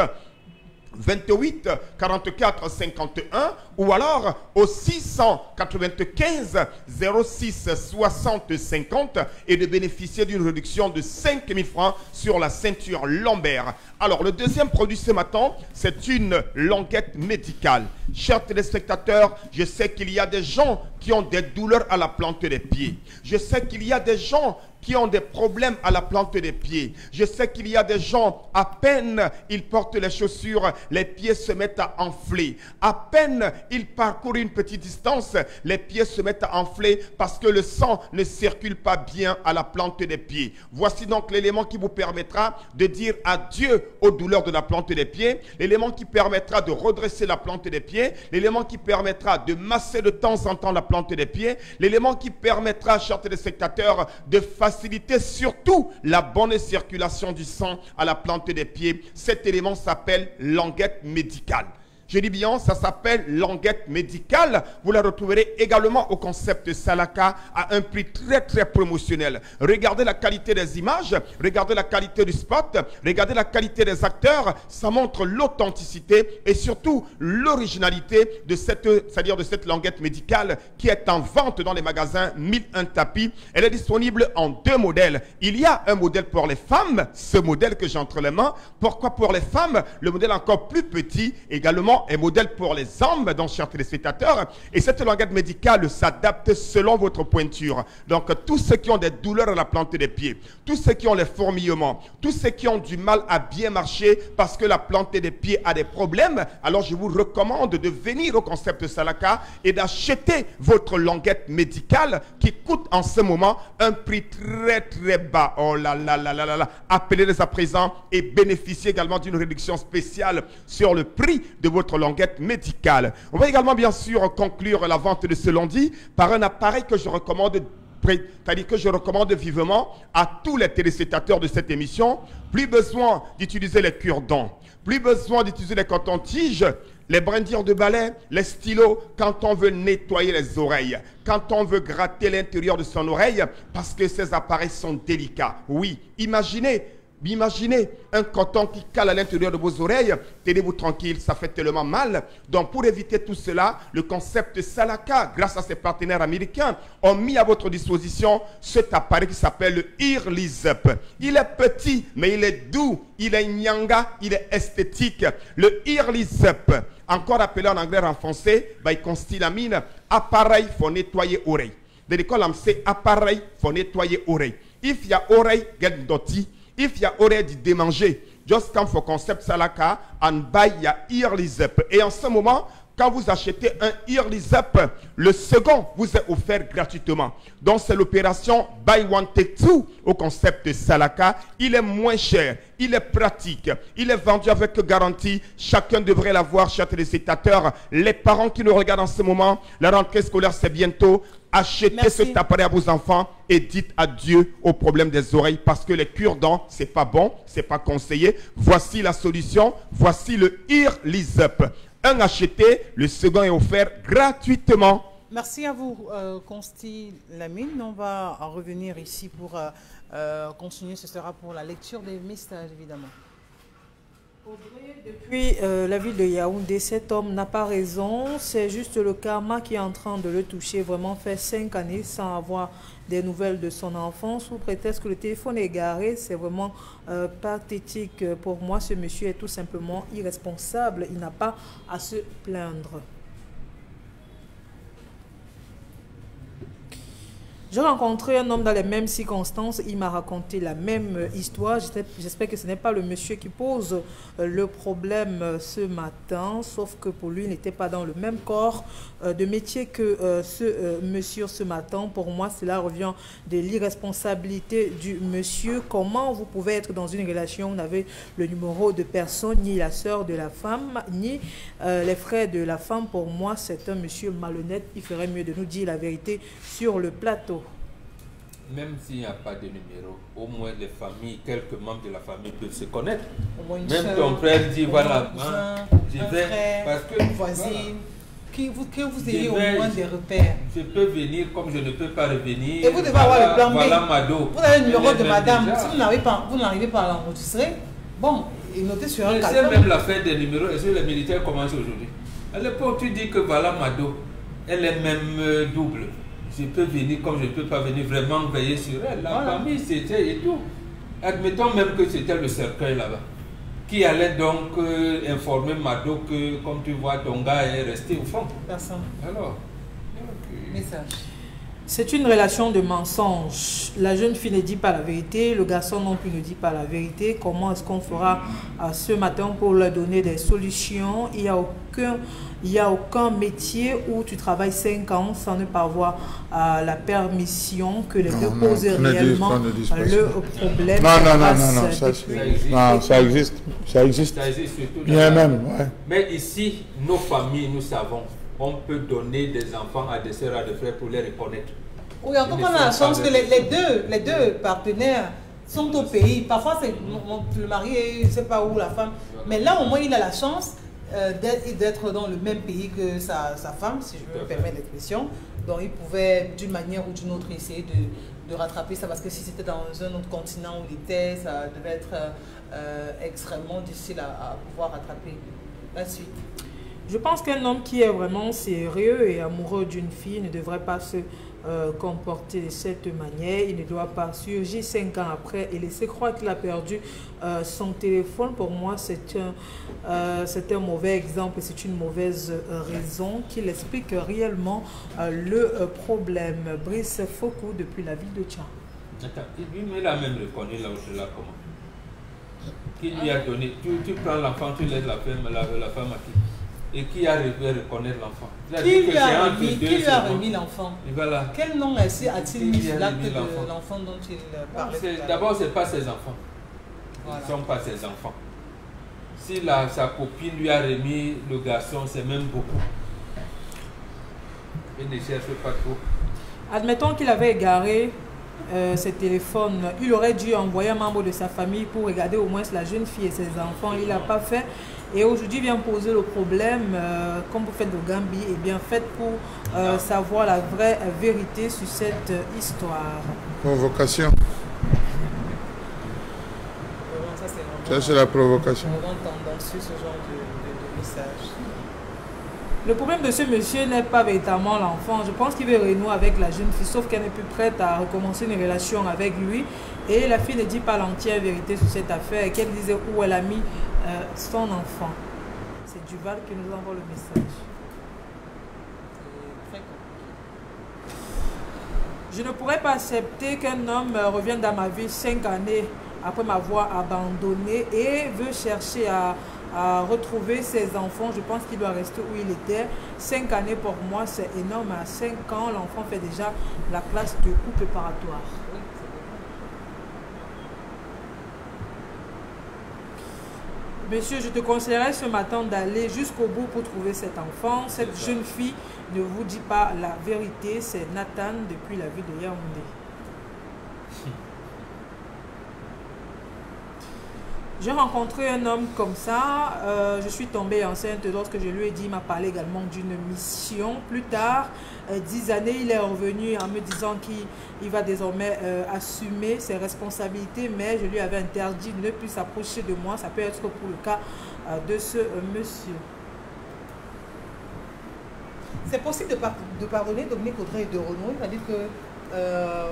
28 44 51 ou alors au 695 06 60 50 et de bénéficier d'une réduction de 5 000 francs sur la ceinture lombaire. Alors le deuxième produit ce matin, c'est une languette médicale. Chers téléspectateurs, je sais qu'il y a des gens qui ont des douleurs à la plante des pieds. Je sais qu'il y a des gens qui ont des problèmes à la plante des pieds. Je sais qu'il y a des gens, à peine ils portent les chaussures, les pieds se mettent à enfler. À peine ils parcourent une petite distance, les pieds se mettent à enfler parce que le sang ne circule pas bien à la plante des pieds. Voici donc l'élément qui vous permettra de dire adieu aux douleurs de la plante des pieds, l'élément qui permettra de redresser la plante des pieds, l'élément qui permettra de masser de temps en temps la plante des pieds, l'élément qui permettra, chers téléspectateurs, de faciliter surtout la bonne circulation du sang à la plante des pieds. Cet élément s'appelle languette médicale. Je dis bien, ça s'appelle languette médicale. Vous la retrouverez également au concept Salaka à un prix très très promotionnel. Regardez la qualité des images, regardez la qualité du spot, regardez la qualité des acteurs. Ça montre l'authenticité et surtout l'originalité de c'est-à-dire de cette languette médicale qui est en vente dans les magasins 1001 tapis. Elle est disponible en 2 modèles. Il y a un modèle pour les femmes, ce modèle que j'ai entre les mains. Pourquoi pour les femmes? Le modèle encore plus petit également un modèle pour les hommes, donc chers téléspectateurs. Et cette languette médicale s'adapte selon votre pointure. Donc tous ceux qui ont des douleurs à la plante des pieds, tous ceux qui ont les fourmillements, tous ceux qui ont du mal à bien marcher parce que la plante des pieds a des problèmes, alors je vous recommande de venir au concept Salaka et d'acheter votre languette médicale qui coûte en ce moment un prix très très bas. Oh là là là là là là. Appelez-les à présent et bénéficiez également d'une réduction spéciale sur le prix de votre languette médicale. On va également bien sûr conclure la vente de ce lundi par un appareil que je recommande, c'est-à-dire que je recommande vivement à tous les téléspectateurs de cette émission. Plus besoin d'utiliser les cure-dents, plus besoin d'utiliser les cotons-tiges, les brindilles de balai, les stylos, quand on veut nettoyer les oreilles, quand on veut gratter l'intérieur de son oreille, parce que ces appareils sont délicats. Oui, imaginez un coton qui cale à l'intérieur de vos oreilles, tenez-vous tranquille, ça fait tellement mal. Donc pour éviter tout cela, le concept Salaka, grâce à ses partenaires américains, ont mis à votre disposition cet appareil qui s'appelle le Earlys Up. Il est petit, mais il est doux, il est nyanga, il est esthétique. Le Earlys Up, encore appelé en anglais renfoncé, il constitue la mine, appareil pour nettoyer oreille. De l'école, c'est appareil pour nettoyer oreille. If ya oreille get dirty, if you already démangé, just come for concept Salaka and buy your Earlys Up. Et en ce moment, quand vous achetez un Earlys Up, le second vous est offert gratuitement. Donc c'est l'opération Buy One Take Two au concept Salaka. Il est moins cher, il est pratique, il est vendu avec garantie. Chacun devrait l'avoir, chers téléspectateurs. Les parents qui nous regardent en ce moment, la rentrée scolaire c'est bientôt. Achetez cet appareil à vos enfants et dites adieu au problème des oreilles parce que les cure-dents, c'est pas bon, c'est pas conseillé. Voici la solution, voici le Earlys Up. Un acheté, le second est offert gratuitement. Merci à vous, Consti Lamine. On va en revenir ici pour continuer. Ce sera pour la lecture des messages, évidemment. Depuis la ville de Yaoundé, cet homme n'a pas raison, c'est juste le karma qui est en train de le toucher. Vraiment fait 5 années sans avoir des nouvelles de son enfant, sous prétexte que le téléphone est garé. C'est vraiment pathétique. Pour moi, ce monsieur est tout simplement irresponsable. Il n'a pas à se plaindre. J'ai rencontré un homme dans les mêmes circonstances, il m'a raconté la même histoire. J'espère que ce n'est pas le monsieur qui pose le problème ce matin, sauf que pour lui, il n'était pas dans le même corps de métier que ce monsieur ce matin. Pour moi, cela revient de l'irresponsabilité du monsieur. Comment vous pouvez être dans une relation, vous n'avez le numéro de personne, ni la sœur de la femme, ni les frères de la femme. Pour moi, c'est un monsieur malhonnête. Il ferait mieux de nous dire la vérité sur le plateau. Même s'il n'y a pas de numéro, au moins les familles, quelques membres de la famille peuvent se connaître. Même soeur, ton frère dit voilà, je vais, frère, parce que une voisine, voilà, que vous ayez au moins des repères. Je peux venir comme je ne peux pas revenir. Et vous devez avoir le plan B. Voilà Mado. Vous avez le numéro de madame. Si vous n'arrivez pas à l'enregistrer, bon, et notez sur un carton. C'est même l'affaire des numéros. Est-ce que les militaires commencent aujourd'hui? À l'époque, tu dis que voilà Mado, elle est même double. Je peux venir comme je ne peux pas venir, vraiment veiller sur elle. La famille, c'était et tout. Admettons même que c'était le cercueil là-bas, qui allait donc informer Mado que, comme tu vois, ton gars est resté au fond. Personne. Alors, message. C'est une relation de mensonge. La jeune fille ne dit pas la vérité, le garçon non plus ne dit pas la vérité. Comment est-ce qu'on fera ce matin pour leur donner des solutions? Il n'y a aucun métier où tu travailles 5 ans sans ne pas avoir la permission que les deux posent réellement le problème. Non, ça existe. Ça existe. Bien même, ouais. Mais ici, nos familles, nous savons, on peut donner des enfants à des sœurs, à des frères pour les reconnaître. Oui, en tout cas, on a la chance que les deux partenaires sont au pays. Parfois, le mari, je ne sais pas où, la femme. Mais là, au moins, il a la chance d'être dans le même pays que sa femme, si je me permets l'expression. Donc il pouvait d'une manière ou d'une autre essayer de rattraper ça, parce que si c'était dans un autre continent où il était, ça devait être extrêmement difficile à pouvoir rattraper. La suite. Je pense qu'un homme qui est vraiment sérieux et amoureux d'une fille ne devrait pas se comporter de cette manière. Il ne doit pas surgir 5 ans après et laisser croire qu'il a perdu son téléphone. Pour moi, c'est un mauvais exemple, c'est une mauvaise raison qu'il explique réellement le problème. Brice Fokou depuis la ville de Tchad. Attends, il a même reconnu là où je l'ai comment. Qui lui a donné, tu prends l'enfant, tu laisses la femme à qui? Et qui arrive à reconnaître l'enfant? Qui lui a remis l'enfant? Voilà. Quel nom a-t-il mis sur l'acte de l'enfant dont il parlait? D'abord, ce n'est pas ses enfants. Voilà. Ce ne sont pas ses enfants. Si sa copine lui a remis le garçon, c'est même beaucoup. Il ne cherche pas trop. Admettons qu'il avait égaré ses téléphones, il aurait dû envoyer un membre de sa famille pour regarder au moins la jeune fille et ses enfants. Il n'a pas fait. Et aujourd'hui, vient poser le problème, comme vous faites au Gambie, et bien faites pour savoir la vraie vérité sur cette histoire. Provocation. Ça, c'est la provocation. On entend ce genre de message. Le problème de ce monsieur n'est pas véritablement l'enfant. Je pense qu'il veut renouer avec la jeune fille, sauf qu'elle n'est plus prête à recommencer une relation avec lui. Et la fille ne dit pas l'entière vérité sur cette affaire, et qu'elle disait où elle a mis son enfant. C'est Duval qui nous envoie le message. Je ne pourrais pas accepter qu'un homme revienne dans ma vie 5 années après m'avoir abandonné et veut chercher à retrouver ses enfants. Je pense qu'il doit rester où il était. 5 années pour moi, c'est énorme. À 5 ans, l'enfant fait déjà la classe de coupe préparatoire. Monsieur, je te conseillerais ce matin d'aller jusqu'au bout pour trouver cet enfant. Cette jeune fille ne vous dit pas la vérité. C'est Nathan depuis la ville de Yaoundé. J'ai rencontré un homme comme ça. Je suis tombée enceinte lorsque je lui ai dit. Il m'a parlé également d'une mission. Plus tard, 10 années, il est revenu en me disant qu'il va désormais assumer ses responsabilités. Mais je lui avais interdit de ne plus s'approcher de moi. Ça peut être pour le cas de ce monsieur. C'est possible de pardonner Dominique Audrey et de renouer. C'est-à-dire que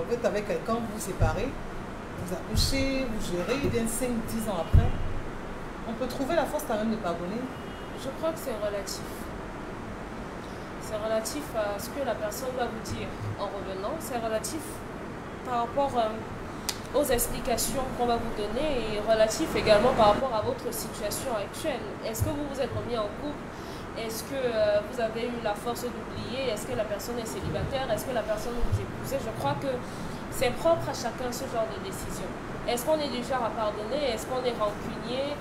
vous êtes avec quelqu'un, vous vous séparez. Vous accouchez, vous gérez, et bien 5-10 ans après, on peut trouver la force quand même de pardonner. Je crois que c'est relatif. C'est relatif à ce que la personne va vous dire en revenant. C'est relatif par rapport aux explications qu'on va vous donner et relatif également par rapport à votre situation actuelle. Est-ce que vous vous êtes remis en couple? Est-ce que vous avez eu la force d'oublier? Est-ce que la personne est célibataire? Est-ce que la personne vous épousez? Je crois que c'est propre à chacun ce genre de décision. Est-ce qu'on est du genre à pardonner? Est-ce qu'on est rancunier?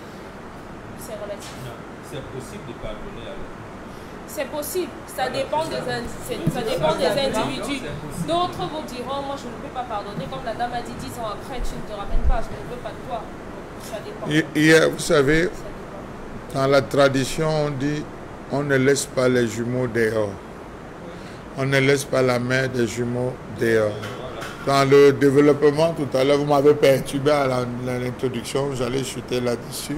C'est relatif. C'est possible de pardonner alors. C'est possible. Ça dépend des individus. D'autres vous diront, moi je ne peux pas pardonner. Comme la dame a dit 10 ans après, tu ne te ramènes pas, je ne veux pas de toi. Ça dépend. Vous savez, dans la tradition, on dit on ne laisse pas les jumeaux dehors. On ne laisse pas la mère des jumeaux dehors. Dans le développement, tout à l'heure, vous m'avez perturbé à l'introduction, j'allais chuter là-dessus.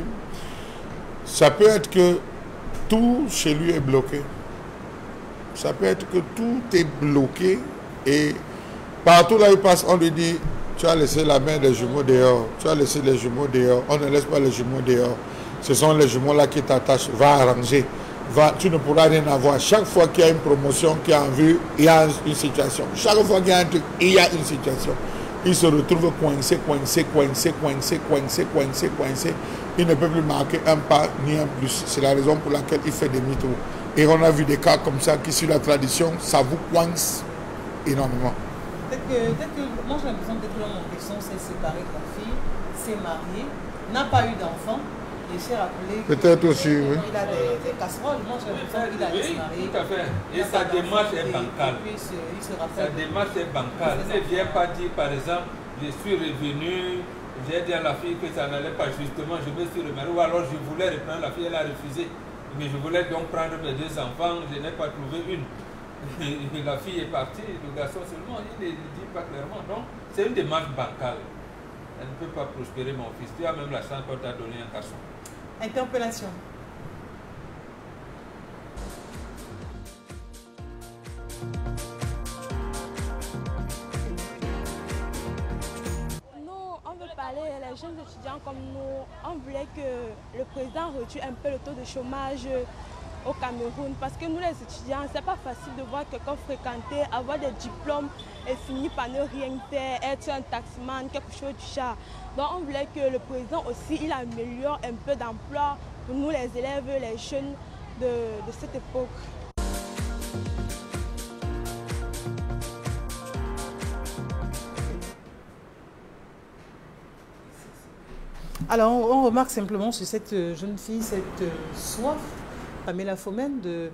Ça peut être que tout chez lui est bloqué. Ça peut être que tout est bloqué et partout là où il passe, on lui dit tu as laissé la mère des jumeaux dehors, tu as laissé les jumeaux dehors, on ne laisse pas les jumeaux dehors. Ce sont les jumeaux là qui t'attachent, va arranger. Tu ne pourras rien avoir. Chaque fois qu'il y a une promotion qui est en vue, il y a une situation. Chaque fois qu'il y a un truc, il y a une situation. Il se retrouve coincé. Il ne peut plus marquer un pas ni un plus. C'est la raison pour laquelle il fait des demi-tours. Et on a vu des cas comme ça qui, sur la tradition, ça vous coince énormément. Peut-être que moi j'ai l'impression que l'homme en question s'est séparé de la fille, s'est marié, n'a pas eu d'enfant. Peut-être aussi, oui. Il a des casseroles. Moi, j'ai l'impression qu'il a se marier. Tout à fait. Et sa démarche est bancale. Sa démarche est bancale. Il ne vient pas dire, par exemple, je suis revenu, j'ai dit à la fille que ça n'allait pas justement, je me suis remarié. Ou alors je voulais reprendre la fille, elle a refusé. Mais je voulais donc prendre mes 2 enfants, je n'ai pas trouvé une. Et la fille est partie, le garçon seulement, il ne dit pas clairement. Donc, c'est une démarche bancale. Elle ne peut pas prospérer, mon fils. Tu as même la chance qu'on t'a donné un garçon. Interpellation. Parler les jeunes étudiants comme nous, on voulait que le président réduise un peu le taux de chômage au Cameroun parce que nous les étudiants, c'est pas facile de voir quelqu'un fréquenter, avoir des diplômes et finir par ne rien faire, être un taximan, quelque chose du genre. Donc on voulait que le président aussi il améliore un peu d'emploi pour nous les élèves, les jeunes de cette époque. Alors, on remarque simplement sur cette jeune fille, cette soif, Pamela Phomène, de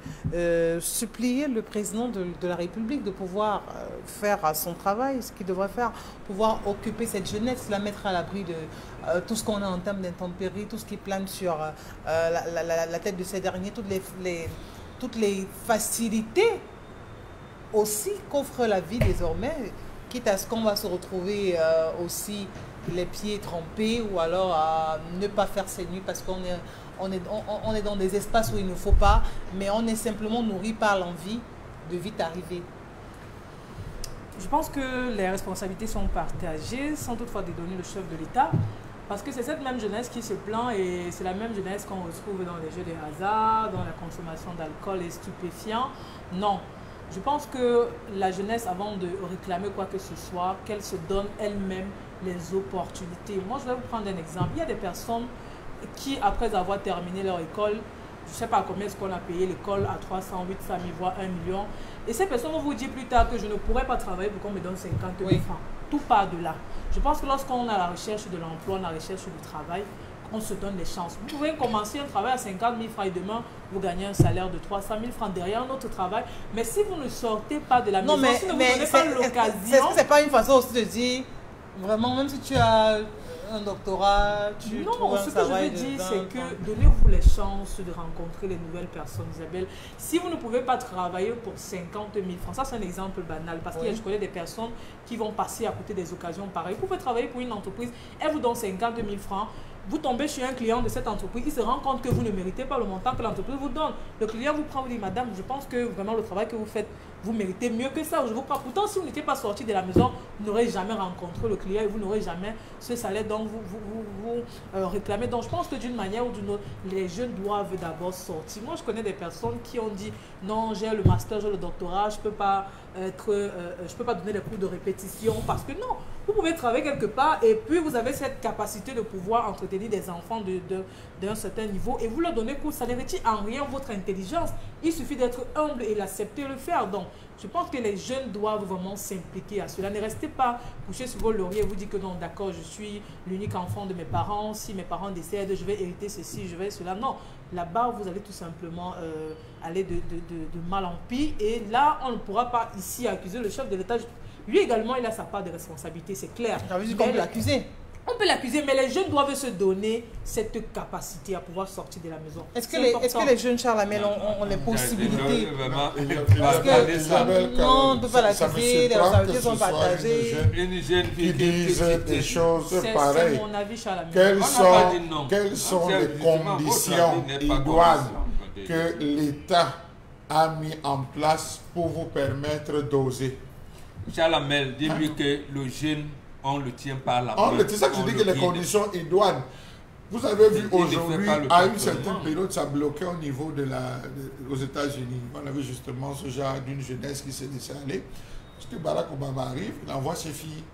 supplier le président de la République de pouvoir faire son travail, ce qu'il devrait faire, pouvoir occuper cette jeunesse, la mettre à l'abri de tout ce qu'on a en termes d'intempéries, tout ce qui plane sur la tête de ces derniers, toutes les facilités aussi qu'offre la vie désormais, quitte à ce qu'on va se retrouver aussi les pieds trempés ou alors à ne pas faire ses nuits parce qu'on est dans des espaces où il ne faut pas, mais on est simplement nourri par l'envie de vite arriver. Je pense que les responsabilités sont partagées, sans toutefois dédonner le chef de l'État, parce que c'est cette même jeunesse qui se plaint et c'est la même jeunesse qu'on retrouve dans les jeux de hasard, dans la consommation d'alcool et stupéfiants. Non. Je pense que la jeunesse, avant de réclamer quoi que ce soit, qu'elle se donne elle-même les opportunités. Moi, je vais vous prendre un exemple. Il y a des personnes qui, après avoir terminé leur école, je ne sais pas combien est-ce qu'on a payé l'école, à 300, 800 000, voire 1 million. Et ces personnes vont vous dire plus tard que je ne pourrais pas travailler pour qu'on me donne 50 000 francs. Tout part de là. Je pense que lorsqu'on a la recherche de l'emploi, la recherche du travail, on se donne les chances. Vous pouvez commencer un travail à 50 000 francs et demain, vous gagnez un salaire de 300 000 francs derrière un autre travail. Mais si vous ne sortez pas de la maison, si vous ne vous donnez pas l'occasion... Est-ce que ce n'est pas une façon aussi de dire, vraiment, même si tu as un doctorat, tu trouves un travail... Non, ce que je veux dire, c'est que donnez-vous les chances de rencontrer les nouvelles personnes, Isabelle. Si vous ne pouvez pas travailler pour 50 000 francs, ça c'est un exemple banal, parce que je connais des personnes qui vont passer à côté des occasions pareilles. Vous pouvez travailler pour une entreprise, elle vous donne 50 000 francs, vous tombez chez un client de cette entreprise, il se rend compte que vous ne méritez pas le montant que l'entreprise vous donne. Le client vous prend, vous dit, madame, je pense que vraiment le travail que vous faites, vous méritez mieux que ça. Je vous prends. Pourtant, si vous n'étiez pas sorti de la maison, vous n'aurez jamais rencontré le client et vous n'aurez jamais ce salaire dont vous réclamez. Donc, je pense que d'une manière ou d'une autre, les jeunes doivent d'abord sortir. Moi, je connais des personnes qui ont dit, non, j'ai le master, j'ai le doctorat, je ne peux pas donner les cours de répétition parce que non, vous pouvez travailler quelque part et puis vous avez cette capacité de pouvoir entretenir des enfants d'un certain niveau et vous leur donnez cours. Ça ne retire en rien votre intelligence. Il suffit d'être humble et l'accepter et le faire. Donc, je pense que les jeunes doivent vraiment s'impliquer à cela. Ne restez pas couchés sur vos lauriers et vous dites que non, d'accord, je suis l'unique enfant de mes parents. Si mes parents décèdent, je vais hériter ceci, je vais cela. Non, là-bas, vous allez tout simplement aller de mal en pis. Et là, on ne pourra pas ici accuser le chef de l'État. Lui également, il a sa part de responsabilité, c'est clair. J'avais dit qu'on peut l'accuser. On peut l'accuser, mais les jeunes doivent se donner cette capacité à pouvoir sortir de la maison. Est-ce que les jeunes, Charles Amel, ont les possibilités? Non, on ne peut pas l'accuser, les responsabilités sont partagées. Une jeune qui disent des choses pareilles. C'est mon avis, Charles Amel. Quelles sont les conditions idoines que l'État a mis en place pour vous permettre d'oser? Charles Amel, dis-lui que le jeune, on le tient par la main. C'est ça que je dis que les conditions idoines. Vous avez vu aujourd'hui, à une certaine période, ça bloquait au niveau aux États-Unis. On avait justement ce genre d'une jeunesse qui s'est laissée aller. Parce que Barack Obama arrive, il envoie ses filles.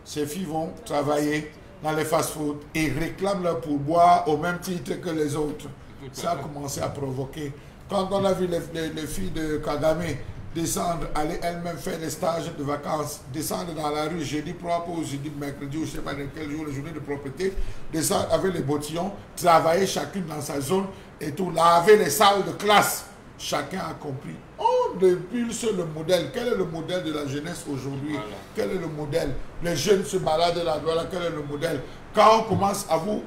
Ces filles vont travailler dans les fast-foods et réclament leur pourboire au même titre que les autres. Ça a commencé à provoquer. Quand on a vu les filles de Kagame descendre, aller elles-mêmes faire des stages de vacances, descendre dans la rue jeudi propre ou jeudi mercredi ou je ne sais pas quel jour, les journées de propreté, descendre avec les bottillons, travailler chacune dans sa zone et tout, laver les salles de classe. chacun a compris. On impulse le modèle. Quel est le modèle de la jeunesse aujourd'hui? Voilà. Quel est le modèle? Les jeunes se baladent là, voilà, quel est le modèle? Quand on commence à vous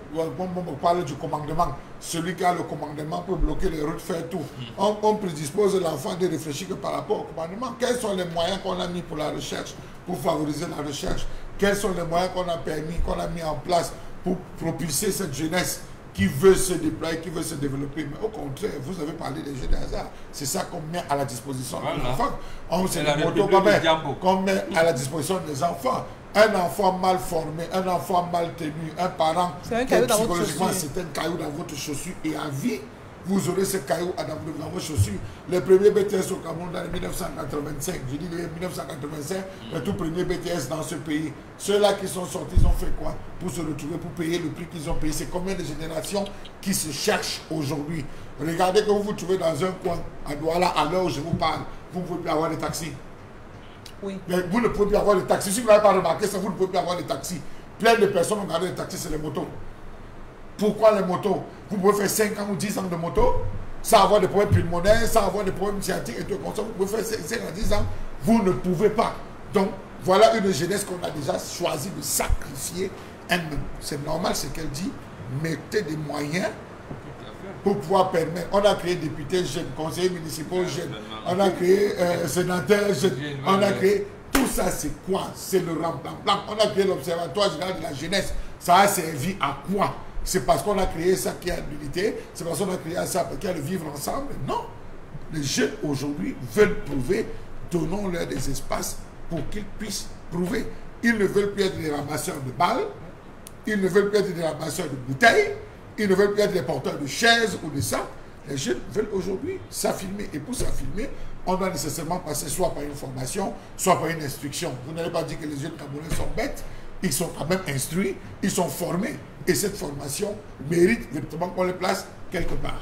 parle du commandement, celui qui a le commandement peut bloquer les routes, faire tout. On prédispose l'enfant de réfléchir que par rapport au commandement. Quels sont les moyens qu'on a mis pour la recherche, pour favoriser la recherche? Quels sont les moyens qu'on a permis, qu'on a mis en place pour propulser cette jeunesse qui veut se déployer, qui veut se développer? Mais au contraire, vous avez parlé des jeux de hasard. C'est ça qu'on met à la disposition des enfants. C'est des motos qu'on met à la disposition des enfants. Un enfant mal formé, un enfant mal tenu, un parent psychologiquement, c'est un caillou dans votre chaussure. Et à vie, vous aurez ce caillou dans vos chaussures. Les premiers BTS au Cameroun dans 1985, je dis 1985, le tout premier BTS dans ce pays. Ceux-là qui sont sortis, ils ont fait quoi pour se retrouver, pour payer le prix qu'ils ont payé? C'est combien de générations qui se cherchent aujourd'hui? Regardez que vous vous trouvez dans un coin à Douala, à l'heure où je vous parle, vous ne pouvez plus avoir de taxi. Oui. Mais vous ne pouvez plus avoir de taxi. Si vous n'avez pas remarqué ça, vous ne pouvez plus avoir de taxi. Plein de personnes ont gardé les taxis, c'est les motos. Pourquoi les motos? Vous pouvez faire 5 ans ou 10 ans de moto sans avoir des problèmes pulmonaires, sans avoir des problèmes scientifiques et tout comme ça. Vous pouvez faire 5 ans, 10 ans. Vous ne pouvez pas. Donc, voilà une jeunesse qu'on a déjà choisi de sacrifier elle-même. C'est normal ce qu'elle dit. Mettez des moyens pour pouvoir permettre. On a créé députés jeunes, conseillers municipaux jeunes, on a créé sénateurs jeunes, on a créé... Tout ça, c'est quoi? C'est le remplan-plan. On a créé l'Observatoire général de la jeunesse. Ça a servi à quoi? C'est parce qu'on a créé ça qu'il y a l'unité, c'est parce qu'on a créé ça qu'il y a le vivre ensemble. Non. Les jeunes aujourd'hui veulent prouver, donnons-leur des espaces pour qu'ils puissent prouver. Ils ne veulent plus être des ramasseurs de balles, ils ne veulent plus être des ramasseurs de bouteilles, ils ne veulent plus être des porteurs de chaises ou de sacs. Les jeunes veulent aujourd'hui s'affirmer. Et pour s'affirmer, on doit nécessairement passer soit par une formation, soit par une instruction. Vous n'allez pas dire que les jeunes Camerounais sont bêtes. Ils sont quand même instruits, ils sont formés. Et cette formation mérite véritablement qu'on les place quelque part.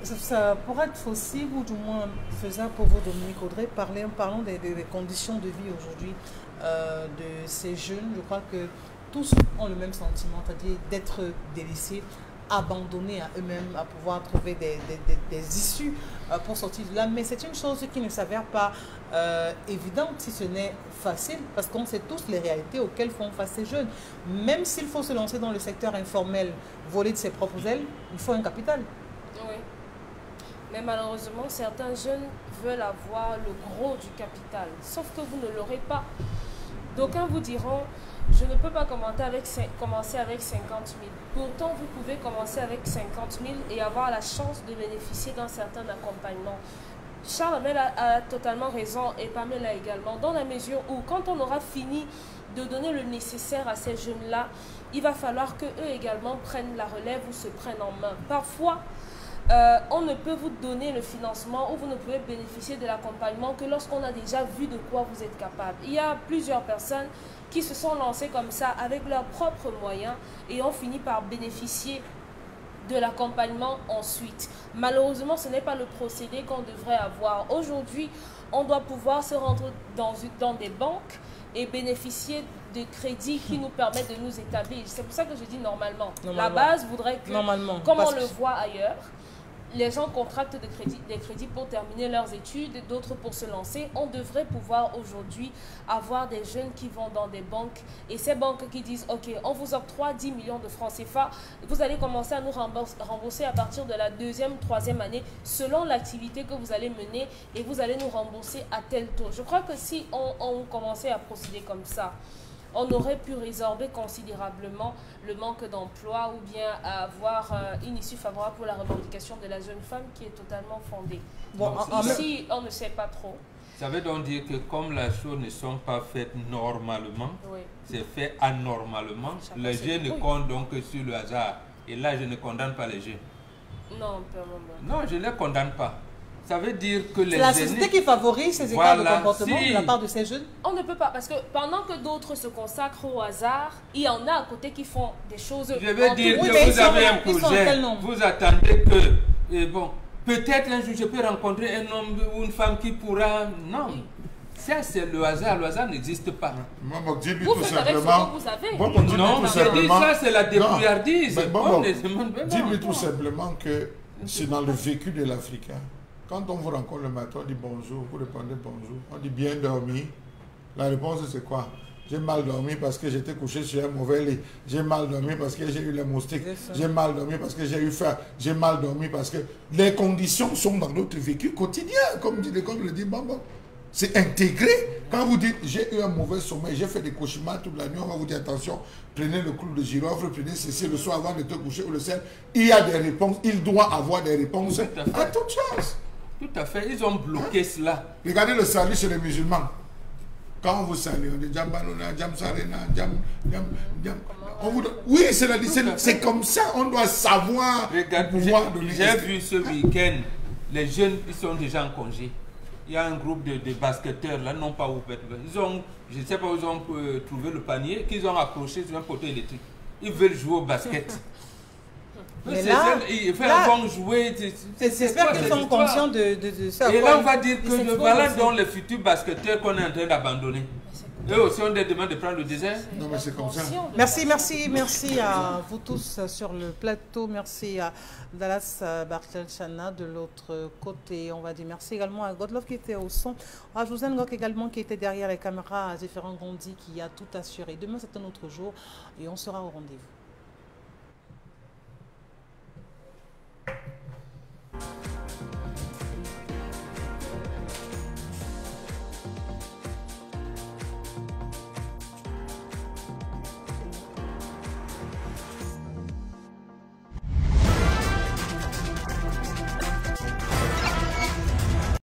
Ça pourrait être possible, ou du moins faisable pour vous, Dominique Audrey, parlons des conditions de vie aujourd'hui de ces jeunes. Je crois que tous ont le même sentiment, c'est-à-dire d'être délaissés, abandonnés à eux-mêmes, à pouvoir trouver des issues pour sortir de là. Mais c'est une chose qui ne s'avère pas évidente, si ce n'est facile, parce qu'on sait tous les réalités auxquelles font face ces jeunes. Même s'il faut se lancer dans le secteur informel, voler de ses propres ailes, il faut un capital. Oui. Mais malheureusement, certains jeunes veulent avoir le gros du capital, sauf que vous ne l'aurez pas. D'aucuns vous diront, je ne peux pas commencer avec 50 000. Pourtant, vous pouvez commencer avec 50 000 et avoir la chance de bénéficier d'un certain accompagnement. Charles Amel a totalement raison, et Pamela également, dans la mesure où quand on aura fini de donner le nécessaire à ces jeunes-là, il va falloir qu'eux également prennent la relève ou se prennent en main. Parfois, on ne peut vous donner le financement ou vous ne pouvez bénéficier de l'accompagnement que lorsqu'on a déjà vu de quoi vous êtes capable. Il y a plusieurs personnes qui se sont lancées comme ça avec leurs propres moyens et ont fini par bénéficier de l'accompagnement ensuite. Malheureusement, ce n'est pas le procédé qu'on devrait avoir. Aujourd'hui, on doit pouvoir se rendre dans des banques et bénéficier de crédits qui nous permettent de nous établir. C'est pour ça que je dis normalement. La base voudrait que, comme on le voit ailleurs, les gens contractent des crédits pour terminer leurs études, d'autres pour se lancer. On devrait pouvoir aujourd'hui avoir des jeunes qui vont dans des banques et ces banques qui disent « Ok, on vous octroie 10 millions de francs CFA, vous allez commencer à nous rembourser à partir de la 2e, 3e année selon l'activité que vous allez mener et vous allez nous rembourser à tel taux. » Je crois que si on commençait à procéder comme ça, on aurait pu résorber considérablement le manque d'emploi ou bien avoir une issue favorable pour la revendication de la jeune femme qui est totalement fondée. Bon, ici, on ne sait pas trop. Ça veut donc dire que comme les choses ne sont pas faites normalement, c'est fait anormalement, les jeunes ne comptent donc que sur le hasard. Et là, je ne condamne pas les jeunes. Non, non, je ne les condamne pas. Ça veut dire que les c'est la société qui favorise ces écarts de comportement de la part de ces jeunes. On ne peut pas, parce que pendant que d'autres se consacrent au hasard, il y en a à côté qui font des choses... Je veux dire que vous avez un projet, vous attendez que, bon, peut-être un jour je peux rencontrer un homme ou une femme qui pourra... Non, ça c'est le hasard n'existe pas. Dis-lui vous tout faites avec simplement... ce que vous avez. Non, je dis ça c'est la débrouillardise. Dis-lui tout simplement que c'est dans le vécu de l'Africain. Quand on vous rencontre le matin, on dit bonjour, vous répondez bonjour. On dit bien dormi. La réponse c'est quoi? J'ai mal dormi parce que j'étais couché sur un mauvais lit. J'ai mal dormi parce que j'ai eu les moustiques. J'ai mal dormi parce que j'ai eu faim. J'ai mal dormi parce que les conditions sont dans notre vécu quotidien. Comme le dit Bamba. C'est intégré. Quand vous dites j'ai eu un mauvais sommeil, j'ai fait des cauchemars toute la nuit, on va vous dire attention, prenez le clou de girofle, prenez ceci le soir avant de te coucher ou le sel. Il y a des réponses, il doit avoir des réponses à toute chose. Tout à fait, ils ont bloqué cela. Regardez le salut chez les musulmans. Quand on vous salue, on dit Jambalona, Jamsarena, oui, c'est comme ça, on doit savoir. Regarde, j'ai vu ce week-end, les jeunes, ils sont déjà en congé. Il y a un groupe de basketteurs là, non pas où ils ont, je ne sais pas où ils ont trouvé le panier, qu'ils ont accroché sur un poteau électrique. Ils veulent jouer au basket. Mais là, ils vont jouer. J'espère qu'ils sont conscients de ça. Et là, on va dire que voilà donc les futurs basketteurs qu'on est en train d'abandonner. Eux aussi, on leur demande de prendre le désert. Non, mais c'est comme ça. Merci à vous tous sur le plateau. Merci à Dallas Bartel-Chana de l'autre côté. On va dire merci également à Godlove qui était au son. À Josène Gok également qui était derrière les caméras, à Zéphirin Gondi qui a tout assuré. Demain, c'est un autre jour et on sera au rendez-vous.